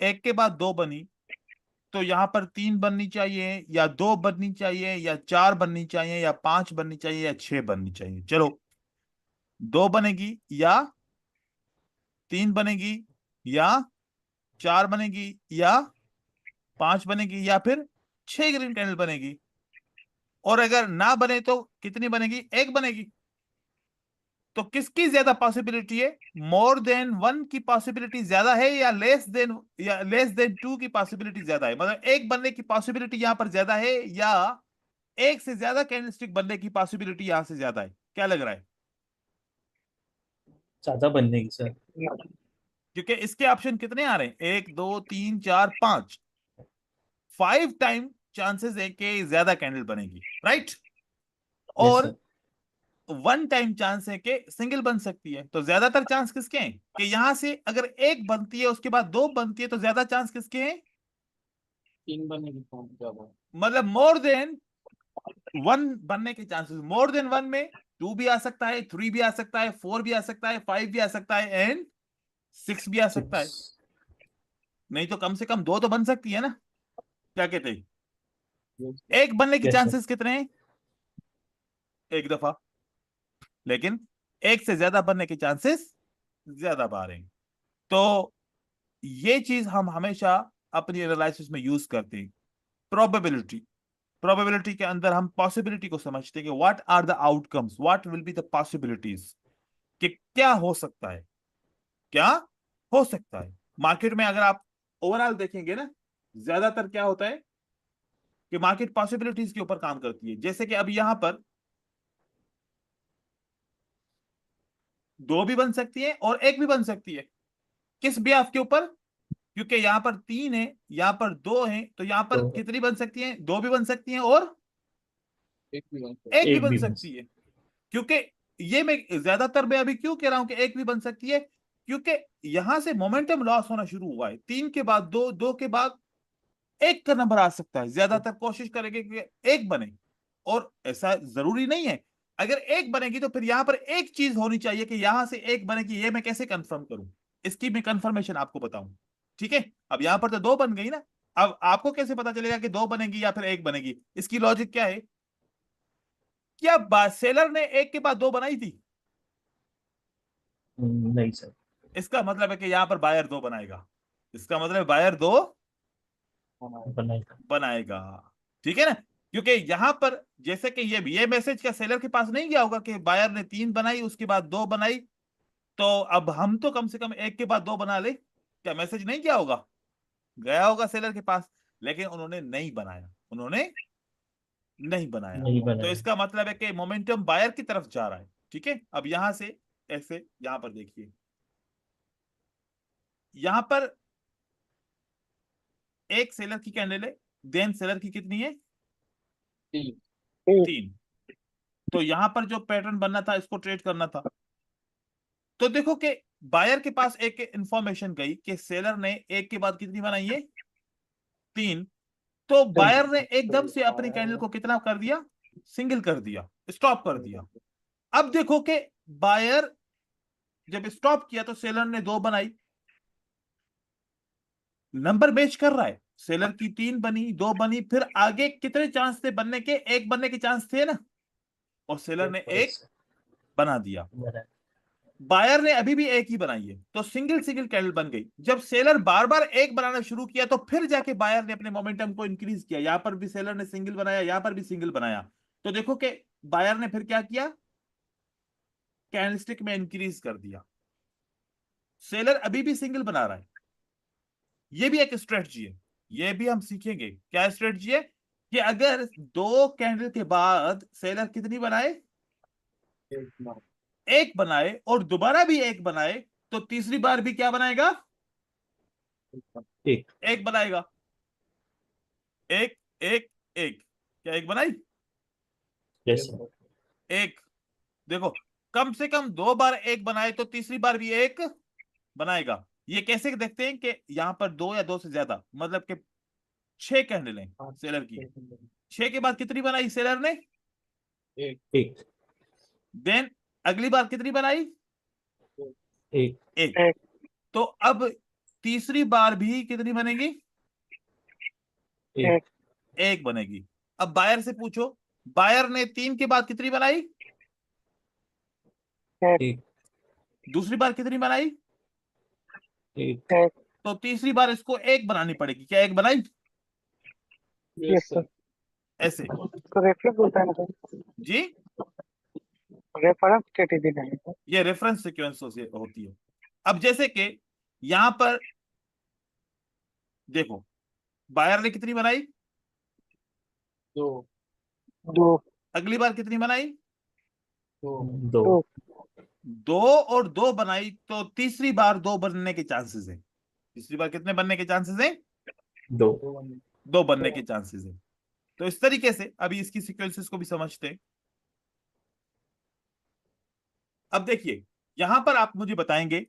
एक के बाद 2 बनी, तो यहां पर 3 बननी चाहिए, या 2 बननी चाहिए, या 4 बननी चाहिए, या 5 बननी चाहिए, या 6 बननी चाहिए? चलो, 2 बनेगी, या 3 बनेगी, या 4 बनेगी, या 5 बनेगी, या फिर 6 ग्रीन कैंडल बनेगी? और अगर ना बने तो कितनी बनेगी? 1 बनेगी। तो किसकी ज्यादा पॉसिबिलिटी है? मोर देन 1 की पॉसिबिलिटी ज्यादा है, या लेस देन 2 की पॉसिबिलिटी ज्यादा है? मतलब एक बनने की पॉसिबिलिटी यहां पर ज्यादा है, या एक से ज्यादा कैंडलस्टिक बनने की पॉसिबिलिटी यहां से ज्यादा है? क्या लग रहा है? ज्यादा बनने की सर। क्योंकि इसके ऑप्शन कितने आ रहे हैं? 1 2 3 4 5, 5 टाइम चांसेस है कि ज्यादा कैंडल बनेगी, राइट? यस और सर। 1 टाइम चांस है कि सिंगल बन सकती है। तो ज्यादातर चांस किसके हैं कि यहां से अगर 1 बनती है उसके बाद 2 बनती है, तो ज्यादा चांस किसके हैं? 3 बनने की कौन ज्यादा? मतलब मोर देन 1 बनने के चांसेस, मोर देन 1 में 2 भी आ सकता है, 3 भी आ सकता है, 4 भी आ सकता है, 5 भी आ सकता है, एंड 6 भी आ सकता है। 6. नहीं तो कम से कम 2 तो बन सकती है ना? क्या कहते हैं? Yes, एक बनने के Yes, sir. चांसेस कितने हैं? 1 दफा। लेकिन एक से ज्यादा बनने के चांसेस ज्यादा बार हैं। तो ये चीज हम हमेशा अपनी एनालिसिस में यूज करते हैं। प्रोबेबिलिटी, प्रोबेबिलिटी के अंदर हम पॉसिबिलिटी को समझते हैं कि what are the outcomes, what will be the possibilities, कि क्या हो सकता है, क्या हो सकता है। मार्केट में अगर आप ओवरऑल देखेंगे ना, ज्यादातर क्या होता है कि मार्केट पॉसिबिलिटीज के ऊपर काम करती है। जैसे कि अब यहां पर 2 भी बन सकती है और 1 भी बन सकती है। किस ब्याफ के ऊपर? क्योंकि यहां पर 3 है, यहां पर 2 है, तो यहां पर तो कितनी बन सकती है? 2 भी बन सकती हैं और एक भी बन 1 भी एक बन भी बन सकती है। क्योंकि ये मैं ज्यादातर मैं अभी क्यों कह रहा हूं कि 1 भी बन सकती है, क्योंकि यहां से मोमेंटम लॉस होना शुरू हुआ है। 3 के बाद 2, 2 के बाद 1 का नंबर आ सकता है। ज्यादातर कोशिश करेंगे कि 1 बने, और ऐसा जरूरी नहीं है। अगर 1 बनेगी तो फिर यहां पर एक चीज होनी चाहिए कि यहां से 1 बनेगी। ये मैं कैसे कंफर्म करूं? इसकी मैं कंफर्मेशन आपको बताऊं। ठीक है, अब यहां पर तो 2 बन गई ना। अब आपको कैसे पता चलेगा कि 2 बनेगी या फिर 1 बनेगी? इसकी लॉजिक क्या है? क्या सेलर ने 1 के बाद 2 बनाई थी? नहीं सर। इसका मतलब है कि यहां पर बायर 2 बनाएगा। इसका मतलब बायर 2 बनाएगा। बनाएगा। ठीक है ना? क्योंकि यहां पर जैसे कि ये मैसेज क्या सेलर के पास नहीं गया होगा कि बायर ने 3 बनाई उसके बाद 2 बनाई, तो अब हम तो कम से कम 1 के बाद 2 बना ले? क्या मैसेज नहीं गया होगा? गया होगा सेलर के पास, लेकिन उन्होंने नहीं बनाया, उन्होंने नहीं बनाया। नहीं तो बनाया। इसका मतलब है कि मोमेंटम बायर की तरफ जा रहा है। ठीक है, अब यहां से ऐसे यहां पर देखिए, यहां पर एक सेलर की कैंडल है, देन सेलर की कितनी है? 3। 3। तो यहां पर जो पैटर्न बनना था, इसको ट्रेड करना था। तो देखो कि बायर के पास एक इंफॉर्मेशन गई कि सेलर ने एक के बाद कितनी बनाई है? 3। तो बायर ने एकदम से अपनी कैंडल को कितना कर दिया? सिंगल कर दिया, स्टॉप कर दिया। अब देखो कि बायर जब स्टॉप किया तो सेलर ने 2 बनाई, नंबर मैच कर रहा है। सेलर की 3 बनी, 2 बनी, फिर आगे कितने चांस थे बनने के? 1 बनने के चांस थे ना, और सेलर ने 1 Yes, बना दिया। बना। बायर ने अभी भी 1 ही बनाई है, तो सिंगल सिंगल कैंडल बन गई। जब सेलर बार बार 1 बनाना शुरू किया तो फिर जाके बायर ने अपने मोमेंटम को इंक्रीज किया। यहां पर भी सेलर ने सिंगल बनाया, यहां पर भी सिंगल बनाया। तो देखो कि बायर ने फिर क्या किया? कैंडलस्टिक में इंक्रीज कर दिया। सेलर अभी भी सिंगल बना रहा है। ये भी एक स्ट्रेटजी है, ये भी हम सीखेंगे। क्या स्ट्रेटजी है? कि अगर 2 कैंडल के बाद सेलर कितनी बनाए? 1 बनाए, और दोबारा भी 1 बनाए, तो तीसरी बार भी क्या बनाएगा? एक। 1 बनाएगा। 1 1 1, क्या 1 बनाई? Yes, sir. 1। देखो, कम से कम 2 बार 1 बनाए तो तीसरी बार भी 1 बनाएगा। ये कैसे देखते हैं? कि यहां पर 2 या 2 से ज्यादा, मतलब कि 6 कैंडल है सेलर की। 6 के बाद कितनी बनाई सेलर ने? एक। देन अगली बार कितनी बनाई? एक। 1। तो अब तीसरी बार भी कितनी बनेगी? एक। 1 बनेगी। अब बायर से पूछो, बायर ने 3 के बाद कितनी बनाई? एक। दूसरी बार कितनी बनाई? एक। तो तीसरी बार इसको 1 बनानी पड़ेगी। क्या 1 बनाई? Yes sir. ऐसे। तो रेफरेंस होता है ना सर, जी, रेफरेंस स्ट्रेटेजी नहीं है। ये रेफरेंस सीक्वेंस होती है। अब जैसे कि यहां पर देखो, बायर ने कितनी बनाई? 2 दो अगली बार कितनी बनाई? 2 दो। दो 2 और 2 बनाई, तो तीसरी बार 2 बनने के चांसेस है। तीसरी बार कितने बनने के चांसेस है? दो। 2 बनने के चांसेस है। तो इस तरीके से अभी इसकी सीक्वेंसेस को भी समझते हैं। अब देखिए, यहां पर आप मुझे बताएंगे,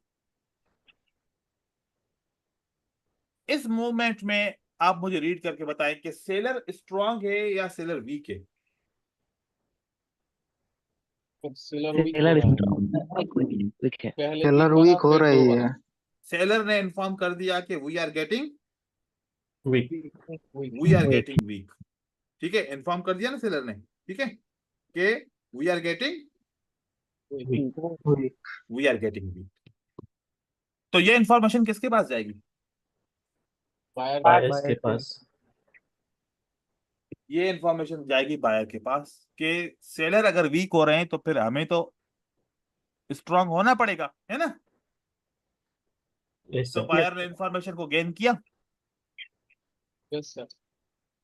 इस मूवमेंट में आप मुझे रीड करके बताएं कि सेलर स्ट्रांग है या सेलर वीक है? सेलर वीक हो सेलर रहा है। वीक है। पहले सेलर 3 बना, वीक हो फिर 2 रही बना। है। सेलर ने इन्फॉर्म कर दिया कि we are getting weak. Weak. ठीक है, इन्फॉर्म कर दिया ना सेलर ने। ठीक है, कि वी आर गेटिंग वीक। तो ये इंफॉर्मेशन किसके पास जाएगी? बायर बायर्स के पास। ये इंफॉर्मेशन जाएगी बायर के पास कि सेलर अगर वीक हो रहे हैं तो फिर हमें तो स्ट्रांग होना पड़ेगा, है ना। यस तो सर। बायर ने इंफॉर्मेशन को गेन किया। Yes sir.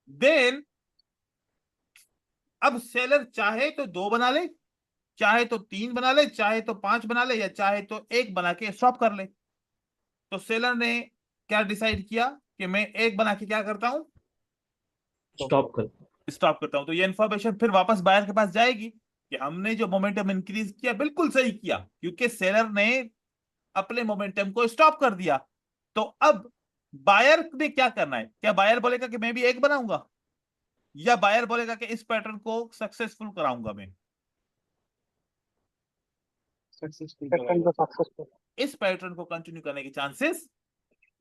देन अब सेलर चाहे तो 2 बना ले, चाहे तो 3 बना ले, चाहे तो 5 बना ले, या चाहे तो 1 बना के स्टॉप कर ले। तो सेलर ने क्या डिसाइड किया कि मैं 1 बना के क्या करता हूं? स्टॉप कर। स्टॉप करता हूं। तो ये इन्फॉर्मेशन फिर वापस बायर के पास जाएगी कि हमने जो मोमेंटम इंक्रीज किया बिल्कुल सही किया, क्योंकि सेलर ने अपने मोमेंटम को स्टॉप कर दिया। तो अब बायर ने क्या करना है? क्या बायर बोलेगा कि मैं भी 1 बनाऊंगा, या बायर बोलेगा कि इस पैटर्न को सक्सेसफुल कराऊंगा मैं? सक्सेसफुल पैटर्न कराएगा। को सक्सेसफुल। इस पैटर्न को कंटिन्यू करने के चांसेस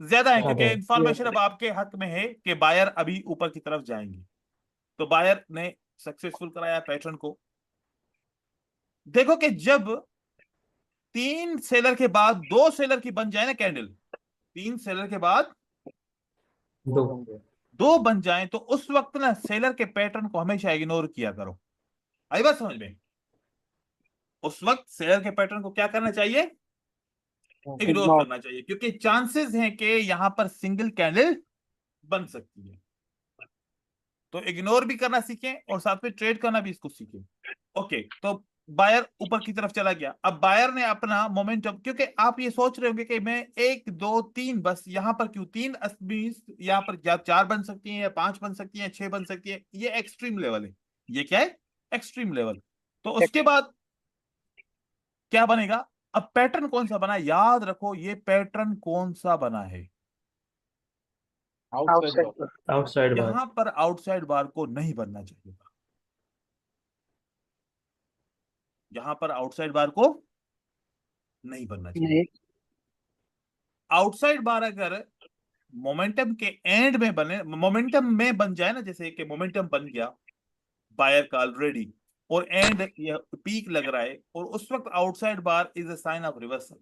ज्यादा है, क्योंकि हाँ। इंफॉर्मेशन अब आपके हक में है कि बायर अभी ऊपर की तरफ जाएंगे। तो बायर ने सक्सेसफुल कराया पैटर्न को। देखो कि जब 3 सेलर के बाद 2 सेलर की बन जाए ना कैंडल, 3 सेलर के बाद दो। 2 बन जाए, तो उस वक्त ना सेलर के पैटर्न को हमेशा इग्नोर किया करो। आई बात समझ में? उस वक्त सेलर के पैटर्न को क्या करना चाहिए? इग्नोर करना चाहिए, क्योंकि चांसेस हैं कि यहां पर सिंगल कैंडल बन सकती है। तो इग्नोर भी करना सीखें और साथ में ट्रेड करना भी इसको सीखें। ओके, तो बायर ऊपर की तरफ चला गया। अब बायर ने अपना मोमेंटम, क्योंकि आप ये सोच रहे होंगे कि मैं 1 2 3 बस यहाँ पर क्यों 3 यहाँ पर या 4 बन सकती हैं या 5 बन सकती हैं 6 बन सकती है, ये एक्सट्रीम लेवल है। ये क्या है? Extreme level. तो उसके बाद क्या बनेगा? अब पैटर्न कौन सा बना है? याद रखो, ये पैटर्न कौन सा बना है? आउटसाइड आउटसाइड बार। आउटसाइड बार। यहां पर आउटसाइड बार को नहीं बनना चाहिए था। यहां पर आउटसाइड बार को नहीं बनना चाहिए। नहीं आउटसाइड बार अगर मोमेंटम के एंड में बने, मोमेंटम में बन जाए ना, जैसे कि मोमेंटम बन गया बायर का ऑलरेडी और एंड पीक लग रहा है, और उस वक्त outside bar is a sign of reversal.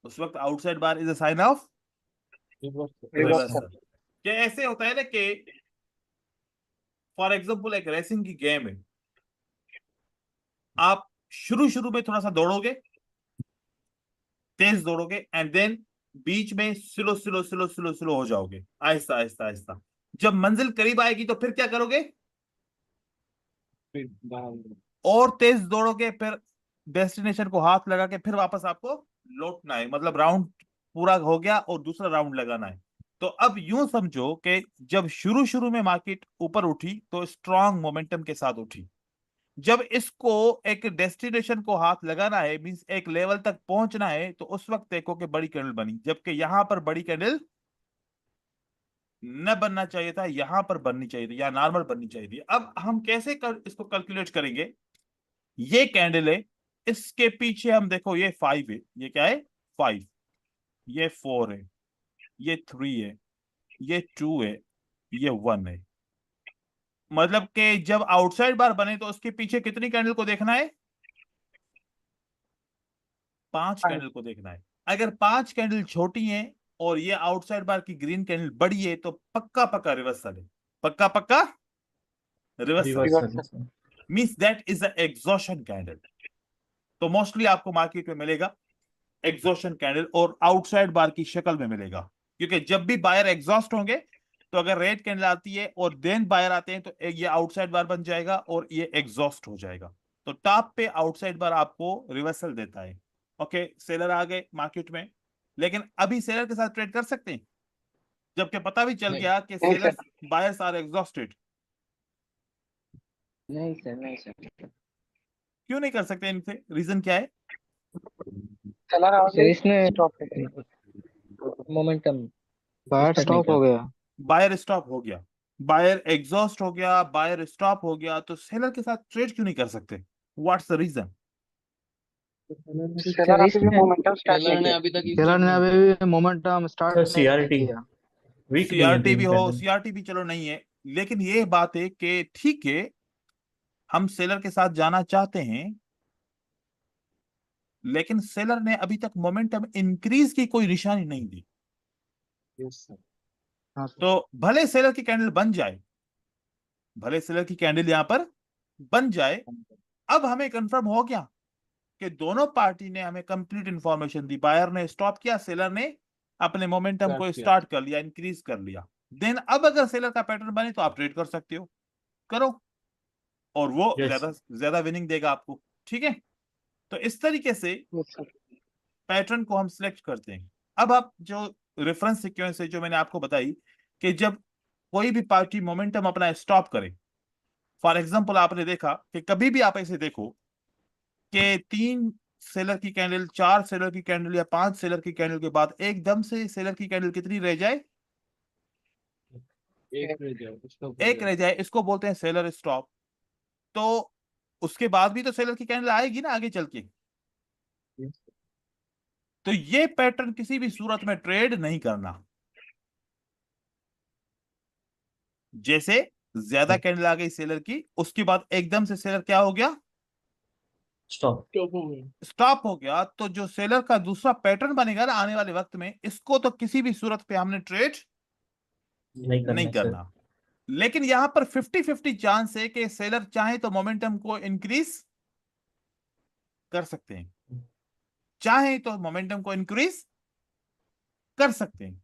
उस वक्त outside bar is a sign of reversal reversal. क्या ऐसे होता है ना कि फॉर एग्जांपल एक रेसिंग की गेम है, आप शुरू शुरू में थोड़ा सा दौड़ोगे, तेज दौड़ोगे, एंड देन बीच में slow slow slow slow slow हो जाओगे, आहिस्ता आहिस्ता आहिस्ता। जब मंजिल करीब आएगी तो फिर क्या करोगे? फिर बाहर। और तेज दौड़ोगे, फिर डेस्टिनेशन को हाथ लगा के फिर वापस आपको लौटना है, मतलब राउंड पूरा हो गया और दूसरा राउंड लगाना है। तो अब यूं समझो कि जब शुरू शुरू में मार्केट ऊपर उठी तो स्ट्रांग मोमेंटम के साथ उठी। जब इसको एक डेस्टिनेशन को हाथ लगाना है, मींस एक लेवल तक पहुंचना है, तो उस वक्त देखो कि बड़ी कैंडल बनी, जबकि यहां पर बड़ी कैंडल न बनना चाहिए था, यहां पर बननी चाहिए थी या नॉर्मल बननी चाहिए थी। अब हम कैसे इसको कैलकुलेट करेंगे? ये कैंडल है, इसके पीछे हम देखो ये 5 है, ये क्या है? 5, ये 4 है, ये 3 है, ये 2 है, ये 1 है। मतलब कि जब आउटसाइड बार बने तो उसके पीछे कितनी कैंडल को देखना है? 5 कैंडल को देखना है। अगर 5 कैंडल छोटी हैं और ये आउटसाइड बार की ग्रीन कैंडल बड़ी है तो पक्का पक्का रिवर्सल है। पक्का पक्का reversal reversal. Means that is a exhaustion candle. तो मोस्टली आपको मार्केट में मिलेगा एग्जॉशन कैंडल और आउटसाइड बार की शक्ल में मिलेगा, क्योंकि जब भी बायर एग्जॉस्ट होंगे तो अगर रेड कैंडल आती है और देन बायर आते हैं तो ये आउटसाइड बार बन जाएगा और ये एग्जॉस्ट हो जाएगा। तो टॉप पे आउटसाइड बार आपको रिवर्सल देता है। ओके, सेलर आ गए मार्केट में, लेकिन अभी सेलर के साथ ट्रेड कर सकते हैं जबकि पता भी चल नहीं गया कि नहीं सेलर्स बायर्स आर एग्जॉस्टेड। नहीं सर, नहीं सर। क्यों नहीं कर सकते? इनसे रीजन क्या है? चला रहा सर इसमें स्टॉप है मोमेंटम बायर स्टार्ट नहीं स्टॉप हो किया। गया। बायर स्टॉप हो गया, बायर एग्जॉस्ट हो गया, बायर स्टॉप हो गया, तो सेलर के साथ ट्रेड क्यों नहीं कर सकते? What's the reason? Seller sir अभी भी इसमें मोमेंटम स्टार्ट सेलर नहीं ने किया अभी तक सेलर स्टार्ट ने नहीं अभी भी मोमेंटम सर स्टार्ट नहीं सीआरटी किया। वीक नहीं है सीआरटी भी तीन हो, कैंडल। सीआरटी भी चलो नहीं है, लेकिन ये बात है कि ठीक है हम सेलर के साथ जाना चाहते हैं, लेकिन सेलर ने अभी तक मोमेंटम इंक्रीज की कोई निशानी नहीं दी। हाँ सर। तो भले सेलर की कैंडल बन जाए, भले सेलर की कैंडल यहां पर बन जाए, अब हमें कंफर्म हो गया कि दोनों पार्टी ने हमें कंप्लीट इंफॉर्मेशन दी। बायर ने स्टॉप किया, सेलर ने अपने मोमेंटम स्टार्ट को किया। स्टार्ट कर लिया, इंक्रीज कर लिया। देन अब अगर सेलर का पैटर्न बने तो आप ट्रेड कर सकते हो, करो, और वो यस। ज्यादा ज्यादा विनिंग देगा आपको। ठीक है, तो इस तरीके से पैटर्न को हम सिलेक्ट करते हैं। अब आप जो रेफरेंस सीक्वेंस है जो मैंने आपको बताई कि जब कोई भी पार्टी मोमेंटम अपना स्टॉप करे, फॉर एग्जांपल आपने देखा कि कभी भी आप ऐसे देखो कि 3 सेलर की कैंडल, 4 सेलर की कैंडल या 5 सेलर की कैंडल के बाद एकदम से सेलर की कैंडल कितनी रह जाए? एक रह जाए, स्टॉप हो एक जाए। रह जाए, इसको बोलते हैं सेलर स्टॉप। तो उसके बाद भी तो सेलर की कैंडल आएगी ना आगे चल के। तो ये पैटर्न किसी भी सूरत में ट्रेड नहीं करना। जैसे ज्यादा कैंडल आ गई सेलर की, उसके बाद एकदम से सेलर क्या हो गया? स्टॉप। स्टॉप हो गया। स्टॉप हो गया। तो जो सेलर का दूसरा पैटर्न बनेगा ना आने वाले वक्त में, इसको तो किसी भी सूरत पे हमने ट्रेड नहीं करना नहीं है सर। करना। लेकिन यहां पर 50-50 चांस है कि सेलर चाहे तो मोमेंटम को इंक्रीज कर सकते हैं, चाहे तो मोमेंटम को इंक्रीज कर सकते हैं।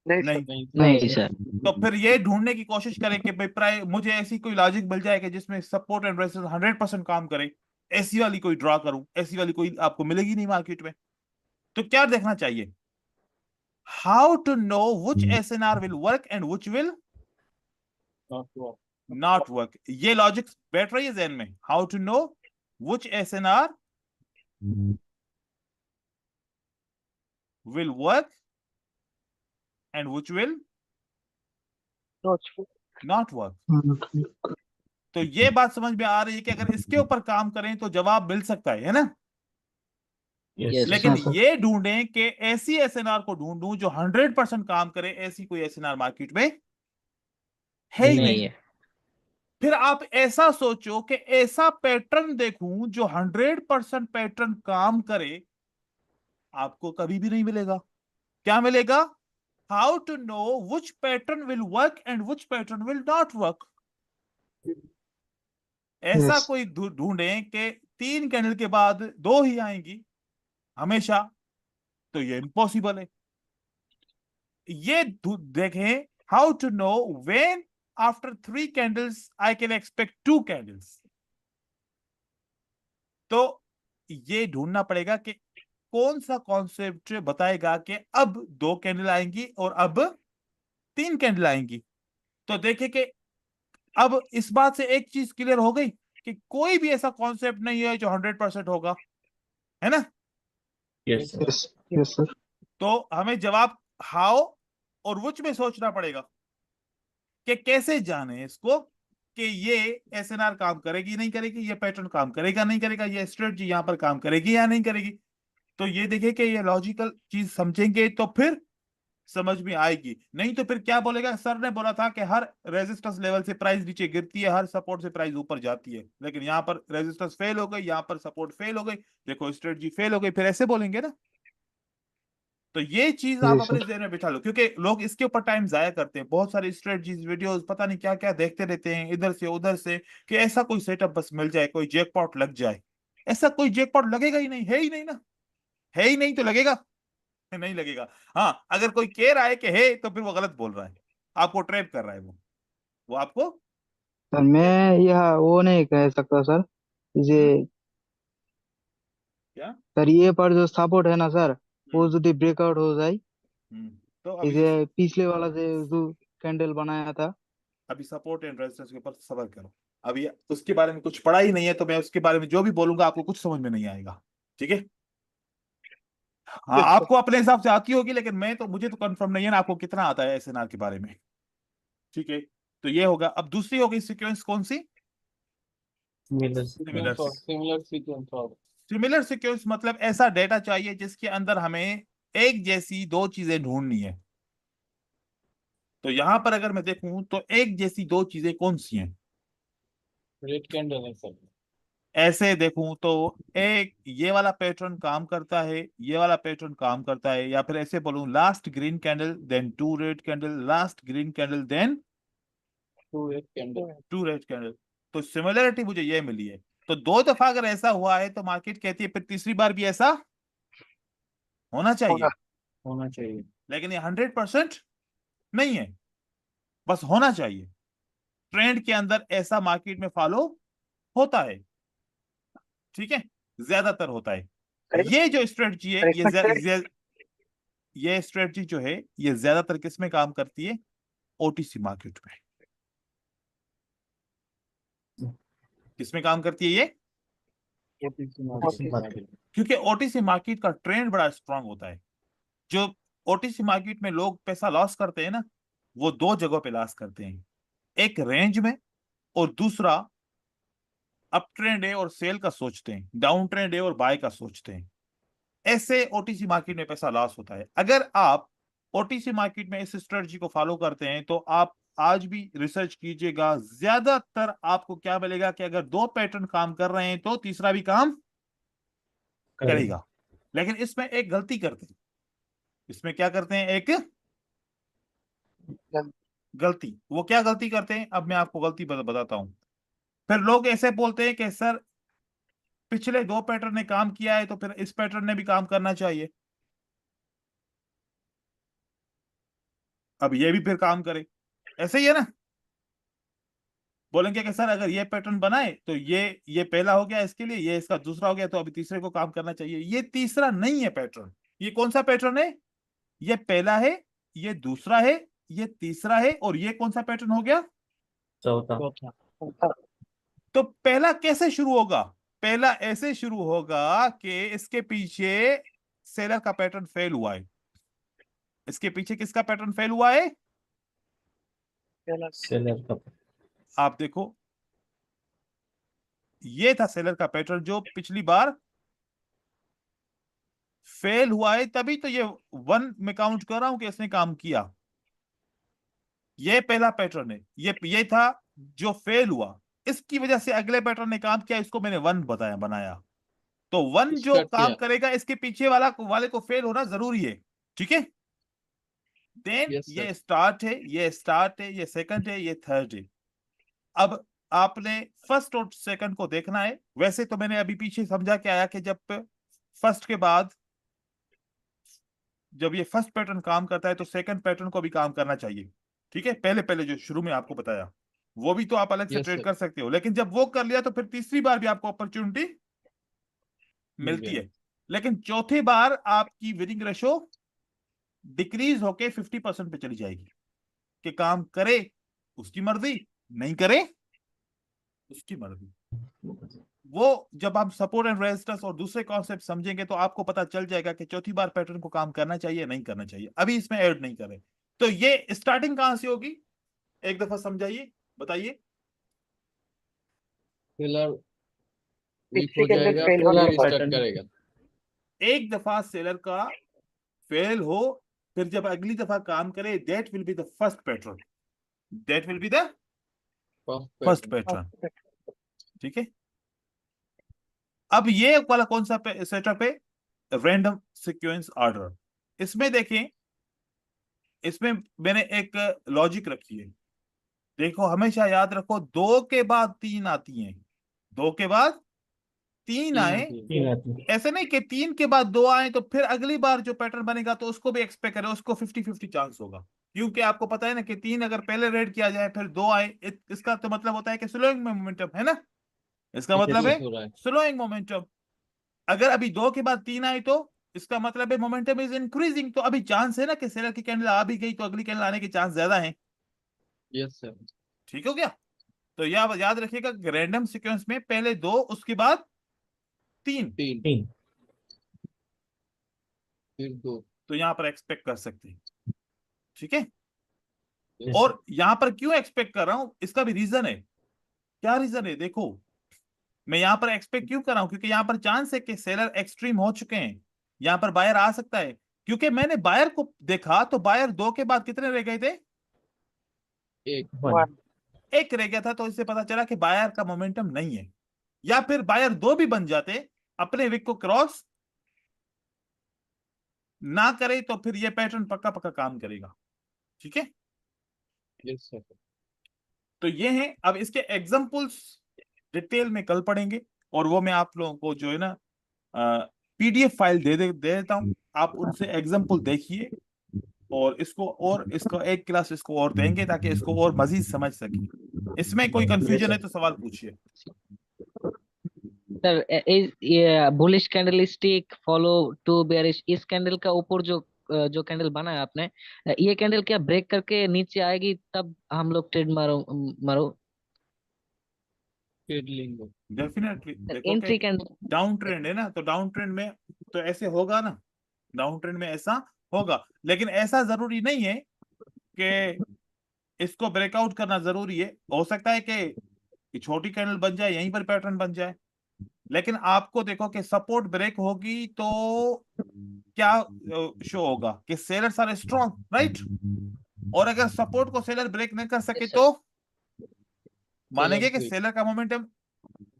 नहीं सर। नहीं। नहीं नहीं सर। तो फिर ये ढूंढने की कोशिश करें कि भाई प्राइस, मुझे ऐसी कोई लॉजिक मिल जाए कि जिसमें सपोर्ट एंड रेजिस्टेंस 100% काम करे, ऐसी वाली कोई ड्रॉ करूं, ऐसी वाली कोई आपको मिलेगी नहीं मार्केट में। तो क्या देखना चाहिए? How to know which SNR will work and which will not work. Not work. ये लॉजिक बैठ रही है जहन में? How to know which SNR will work and which will No, not work. तो ये बात समझ में आ रही है कि अगर इसके ऊपर काम करें तो जवाब मिल सकता है ना? Yes, Yes, sir. लेकिन हाँ सर। ये ढूंढें कि ऐसी एसएनआर को ढूंढूं जो 100% काम करे, ऐसी कोई एसएनआर मार्केट में है ही नहीं नहीं। है। फिर आप ऐसा सोचो कि ऐसा पैटर्न देखूं जो 100% पैटर्न काम करे, आपको कभी भी नहीं मिलेगा। क्या मिलेगा? How to know which pattern will work and which pattern will not work. ऐसा यस कोई ढूंढें कि 3 कैंडल के बाद 2 ही आएंगी हमेशा, तो ये इम्पॉसिबल है। ये देखें, how to know when after 3 candles I can expect 2 candles. तो ये ढूंढना पड़ेगा कि कौन सा कॉन्सेप्ट बताएगा कि अब 2 कैंडल आएंगी और अब 3 कैंडल आएंगी। तो देखें कि अब इस बात से एक चीज क्लियर हो गई कि कोई भी ऐसा कॉन्सेप्ट नहीं है जो 100% होगा, है ना? Yes, sir. Yes yes sir. तो हमें जवाब हाउ और विच में सोचना पड़ेगा कि कैसे जाने इसको कि ये एसएनआर काम करेगी नहीं करेगी, ये पैटर्न काम करेगा नहीं करेगा, ये स्ट्रेटजी यहां पर काम करेगी या नहीं करेगी। तो ये देखिए कि ये लॉजिकल चीज समझेंगे तो फिर समझ में आएगी। नहीं तो फिर क्या बोलेगा, सर ने बोला था कि हर रेजिस्टेंस लेवल से प्राइस नीचे गिरती है, हर सपोर्ट से प्राइस ऊपर जाती है, लेकिन यहाँ पर रेजिस्टेंस फेल हो गई, यहाँ पर सपोर्ट फेल हो गई, देखो स्ट्रेटजी फेल हो गई, फिर ऐसे बोलेंगे ना। तो ये चीज आप जी अपने सर। जहन में बिठा लो, क्योंकि लोग इसके ऊपर टाइम जाया करते हैं, बहुत सारी स्ट्रेटजीज वीडियोस पता नहीं क्या क्या देखते रहते हैं इधर से उधर से, कि ऐसा कोई सेटअप बस मिल जाए, कोई जैकपॉट लग जाए। ऐसा कोई जैकपॉट लगेगा ही नहीं, है ही नहीं ना। है ही नहीं तो लगेगा? नहीं लगेगा। हाँ, अगर कोई कह रहा है कि है तो फिर वो गलत बोल रहा है, आपको ट्रैप कर रहा है वो आपको। सर मैं यह वो नहीं कह सकता सर। ये हम्म, क्या? सर ये पर जो सपोर्ट है ना सर, वो हम्म, यदि ब्रेकआउट हो जाए, तो अभी इसे पिछले वाला जो कैंडल बनाया था। अभी सपोर्ट एंड रेजिस्टेंस के ऊपर सबर करो। अभी उसके बारे में कुछ पढ़ा ही नहीं है, तो मैं उसके बारे में जो भी बोलूंगा आपको कुछ समझ में नहीं आएगा। ठीक है? हाँ, यस सर। आपको अपने हिसाब से आती होगी, लेकिन मैं तो, मुझे तो कंफर्म नहीं है ना आपको कितना आता है एसएनआर के बारे में। ठीक है, तो ये होगा। अब दूसरी हो गई सीक्वेंस, कौन सी? Similar सिमिलर Sequence और similar sequence और सिमिलर सीक्वेंस मतलब ऐसा डेटा चाहिए जिसके अंदर हमें एक जैसी 2 चीजें ढूंढनी है। तो यहां पर अगर मैं देखूं तो एक जैसी 2 चीजें कौन सी हैं? रेड कैंडल है सर। ऐसे देखूं तो एक ये वाला पैटर्न काम करता है, ये वाला पैटर्न काम करता है, या फिर ऐसे बोलूं, last green candle then 2 red candle, last green candle then 2 red candle. 2 red candle. तो सिमिलरिटी मुझे ये मिली है। तो 2 दफा अगर ऐसा हुआ है तो मार्केट कहती है फिर तीसरी बार भी ऐसा होना चाहिए। होगा। होना चाहिए। लेकिन ये 100% नहीं है, बस होना चाहिए। ट्रेंड के अंदर ऐसा मार्केट में फॉलो होता है। ठीक है, ज्यादातर होता है। ये जो स्ट्रेटजी है, एक्सपेक्टेड। ये स्ट्रेटजी जो है, ये ज्यादातर किस में काम करती है? ओटीसी मार्केट में। किस में काम करती है ये? OTC okay. मार्केट। क्योंकि ओटीसी मार्केट का ट्रेंड बड़ा स्ट्रांग होता है। जो ओटीसी मार्केट में लोग पैसा लॉस करते हैं ना, वो 2 जगहों पे लॉस करते हैं, एक रेंज में, और दूसरा अप ट्रेंड है और सेल का सोचते हैं, डाउन ट्रेंड है और बाय का सोचते हैं। ऐसे ओटीसी मार्केट में पैसा लॉस होता है। अगर आप ओटीसी मार्केट में इस स्ट्रेटजी को फॉलो करते हैं तो आप आज भी रिसर्च कीजिएगा, ज्यादातर आपको क्या मिलेगा कि अगर 2 पैटर्न काम कर रहे हैं तो तीसरा भी काम करेगा। लेकिन इसमें एक गलती करते हैं। इसमें क्या करते हैं? एक गलती। वो क्या गलती करते हैं? अब मैं आपको गलती बताता हूं। फिर लोग ऐसे बोलते हैं कि सर पिछले 2 पैटर्न ने काम किया है तो फिर इस पैटर्न ने भी काम करना चाहिए। अब ये भी फिर काम करे, ऐसे ही है ना। बोलेंगे कि सर अगर ये पैटर्न बनाए तो ये पहला हो गया इसके लिए, ये इसका दूसरा हो गया, तो अभी तीसरे को काम करना चाहिए। ये तीसरा नहीं है पैटर्न। ये कौन सा पैटर्न है? ये पहला है, ये दूसरा है, ये तीसरा है, और ये कौन सा पैटर्न हो गया? चौथा। चौथा। तो पहला कैसे शुरू होगा? पहला ऐसे शुरू होगा कि इसके पीछे सेलर का पैटर्न फेल हुआ है। इसके पीछे किसका पैटर्न फेल हुआ है? सेलर का। आप देखो, ये था सेलर का पैटर्न जो पिछली बार फेल हुआ है, तभी तो ये 1 में काउंट कर रहा हूं कि इसने काम किया। ये पहला पैटर्न है, ये था जो फेल हुआ, इसकी वजह से अगले पैटर्न ने काम किया, इसको मैंने 1 बनाया। तो 1 जो स्टार्ट काम किया। करेगा इसके पीछे वाले को फेल होना जरूरी है, ठीक है। देन Yes, ये sir. स्टार्ट है, ये स्टार्ट है, ये सेकंड है, ये थर्ड है। अब आपने फर्स्ट और सेकंड को देखना है। वैसे तो मैंने अभी पीछे समझा के आया कि जब फर्स्ट के बाद जब ये फर्स्ट पैटर्न काम करता है तो सेकंड पैटर्न को भी काम करना चाहिए, ठीक है। पहले पहले जो शुरू में आपको बताया वो भी तो आप अलग से Yes, ट्रेड sir. कर सकते हो, लेकिन जब वो कर लिया तो फिर तीसरी बार भी आपको अपॉर्चुनिटी मिलती गया। है। लेकिन चौथी बार आपकी विनिंग रेशो डिक्रीज होके 50% पे चली जाएगी कि काम करे उसकी मर्जी, नहीं करे उसकी मर्जी। वो जब हम सपोर्ट एंड रेजिस्टेंस और दूसरे कॉन्सेप्ट समझेंगे तो आपको पता चल जाएगा कि चौथी बार पैटर्न को काम करना चाहिए नहीं करना चाहिए। अभी इसमें ऐड नहीं करें। तो ये स्टार्टिंग कहां से होगी, एक दफा समझाइए, बताइए। सेलर वीक हो तीसरी कैंडल जाएगा, फेल फिर होने Seller के बाद रीस्टार्ट pattern। करेगा। एक दफा सेलर का फेल हो, फिर जब अगली दफा काम करे, that will be the first pattern, that will be the first pattern, ठीक है। अब ये वाला कौन सा सेटअप है? Random sequence order. इसमें देखें, इसमें मैंने एक लॉजिक रखी है। देखो, हमेशा याद रखो, 2 के बाद 3 आती हैं, 2 के बाद 3 आए। तीन आती है। ऐसे नहीं कि 3 के बाद 2 आए तो फिर अगली बार जो पैटर्न बनेगा तो उसको भी एक्सपेक्ट करें, उसको 50-50 चांस होगा। क्योंकि आपको पता है ना कि 3 अगर पहले रेड किया जाए फिर 2 आए, इसका तो मतलब होता है कि स्लोइंग मोमेंटम है ना, इसका मतलब है हो रहा है। Slowing momentum. अगर अभी 2 के बाद 3 आई तो इसका मतलब है मोमेंटम इज इंक्रीजिंग। तो अभी चांस है ना कि सेलर की कैंडल आ भी गई तो अगली कैंडल आने के चांस ज्यादा है, यस सर। ठीक हो गया। तो याद रखिएगा, रैंडम सीक्वेंस में पहले 2 उसके बाद 3, तीन फिर 2। तो यहां पर एक्सपेक्ट कर सकते हैं, ठीक है। Yes, और यहां पर क्यों एक्सपेक्ट कर रहा हूं, इसका भी रीजन है। क्या रीजन है? देखो, मैं यहां पर एक्सपेक्ट क्यों कर रहा हूं, क्योंकि यहां पर चांस है कि सेलर एक्सट्रीम हो चुके हैं, यहां पर बायर आ सकता है। क्योंकि मैंने बायर को देखा तो बायर 2 के बाद कितने रह गए थे? एक। one। एक रह गया था। तो इससे पता चला कि बायर का मोमेंटम नहीं है। या फिर बायर 2 भी बन जाते, अपने विक को क्रॉस ना करे तो फिर ये पैटर्न पक्का पक्का काम करेगा, ठीक है। Yes sir. तो ये है। अब इसके एग्जांपल्स डिटेल में कल पढ़ेंगे, और वो मैं आप लोगों को जो है ना पीडीएफ फाइल दे देता हूं, आप उनसे एग्जांपल देखिए, और इसको एक क्लास इसको और देंगे ताकि इसको और मजीद समझ सके। इसमें कोई कंफ्यूजन है तो सवाल पूछिए। सर इज ये bullish candle stick follow to bearish, इस कैंडल का ऊपर जो कैंडल बना है आपने, ये कैंडल क्या ब्रेक करके नीचे आएगी तब हम लोग ट्रेड मारो? ट्रेड लेंगे। डेफिनेटली। देखो एंट्री कि कैंडल। डाउन ट्रेंड है ना, तो डाउन ट्रेंड में तो ऐसे होगा ना, डाउन ट्रेंड में ऐसा होगा। लेकिन ऐसा जरूरी नहीं है कि इसको ब्रेकआउट करना जरूरी है। हो सकता है कि छोटी कैंडल बन जाए, यहीं पर पैटर्न बन जाए। लेकिन आपको देखो कि सपोर्ट ब्रेक होगी तो क्या शो होगा कि सेलर्स आर स्ट्रॉन्ग, राइट। और अगर सपोर्ट को सेलर ब्रेक नहीं कर सके Yes, sir. तो मानेंगे कि weak। सेलर का मोमेंटम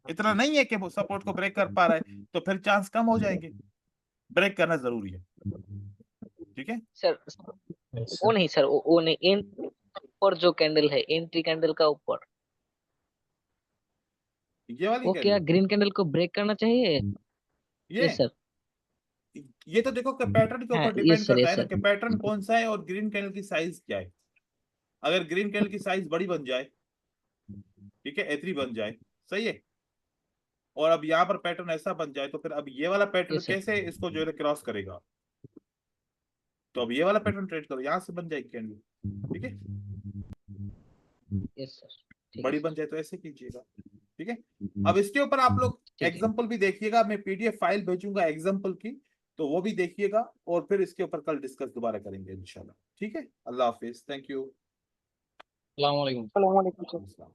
इतना नहीं है कि वो सपोर्ट को ब्रेक कर पा रहा है, तो फिर चांस कम हो जाएंगे। ब्रेक करना जरूरी है, ठीक है। सर Yes, वो sir। नहीं सर, वो नहीं, ऊपर जो कैंडल है एंट्री कैंडल का ऊपर, ये वाली वो क्या कैंडल, ग्रीन कैंडल को ब्रेक करना चाहिए? ये यस सर। ये तो देखो कि पैटर्न के हाँ ऊपर यस डिपेंड सर करता यस है ना सर कि पैटर्न कौन सा है और ग्रीन कैंडल की साइज क्या है। अगर ग्रीन कैंडल की साइज बड़ी बन जाए, ठीक है, A3 बन जाए, सही है, और अब यहाँ पर पैटर्न ऐसा बन जाए, तो फिर अब ये वाला पैटर्न यस सर कैसे इसको जो है क्रॉस करेगा। तो अब ये वाला पैटर्न ट्रेड करो, यहाँ से बन जाएगी कैंडल, ठीक है। यस सर ठीक है बड़ी सर बन जाए तो ऐसे कीजिएगा, ठीक है। अब इसके ऊपर आप लोग ठीक है एग्जाम्पल भी देखिएगा, मैं PDF फाइल भेजूंगा एग्जाम्पल की, तो वो भी देखिएगा, और फिर इसके ऊपर कल डिस्कस दोबारा करेंगे इंशाल्लाह, ठीक है। अल्लाह हाफिज, थैंक यू। अस्सलाम वालेकुम। अस्सलाम वालेकुम सर।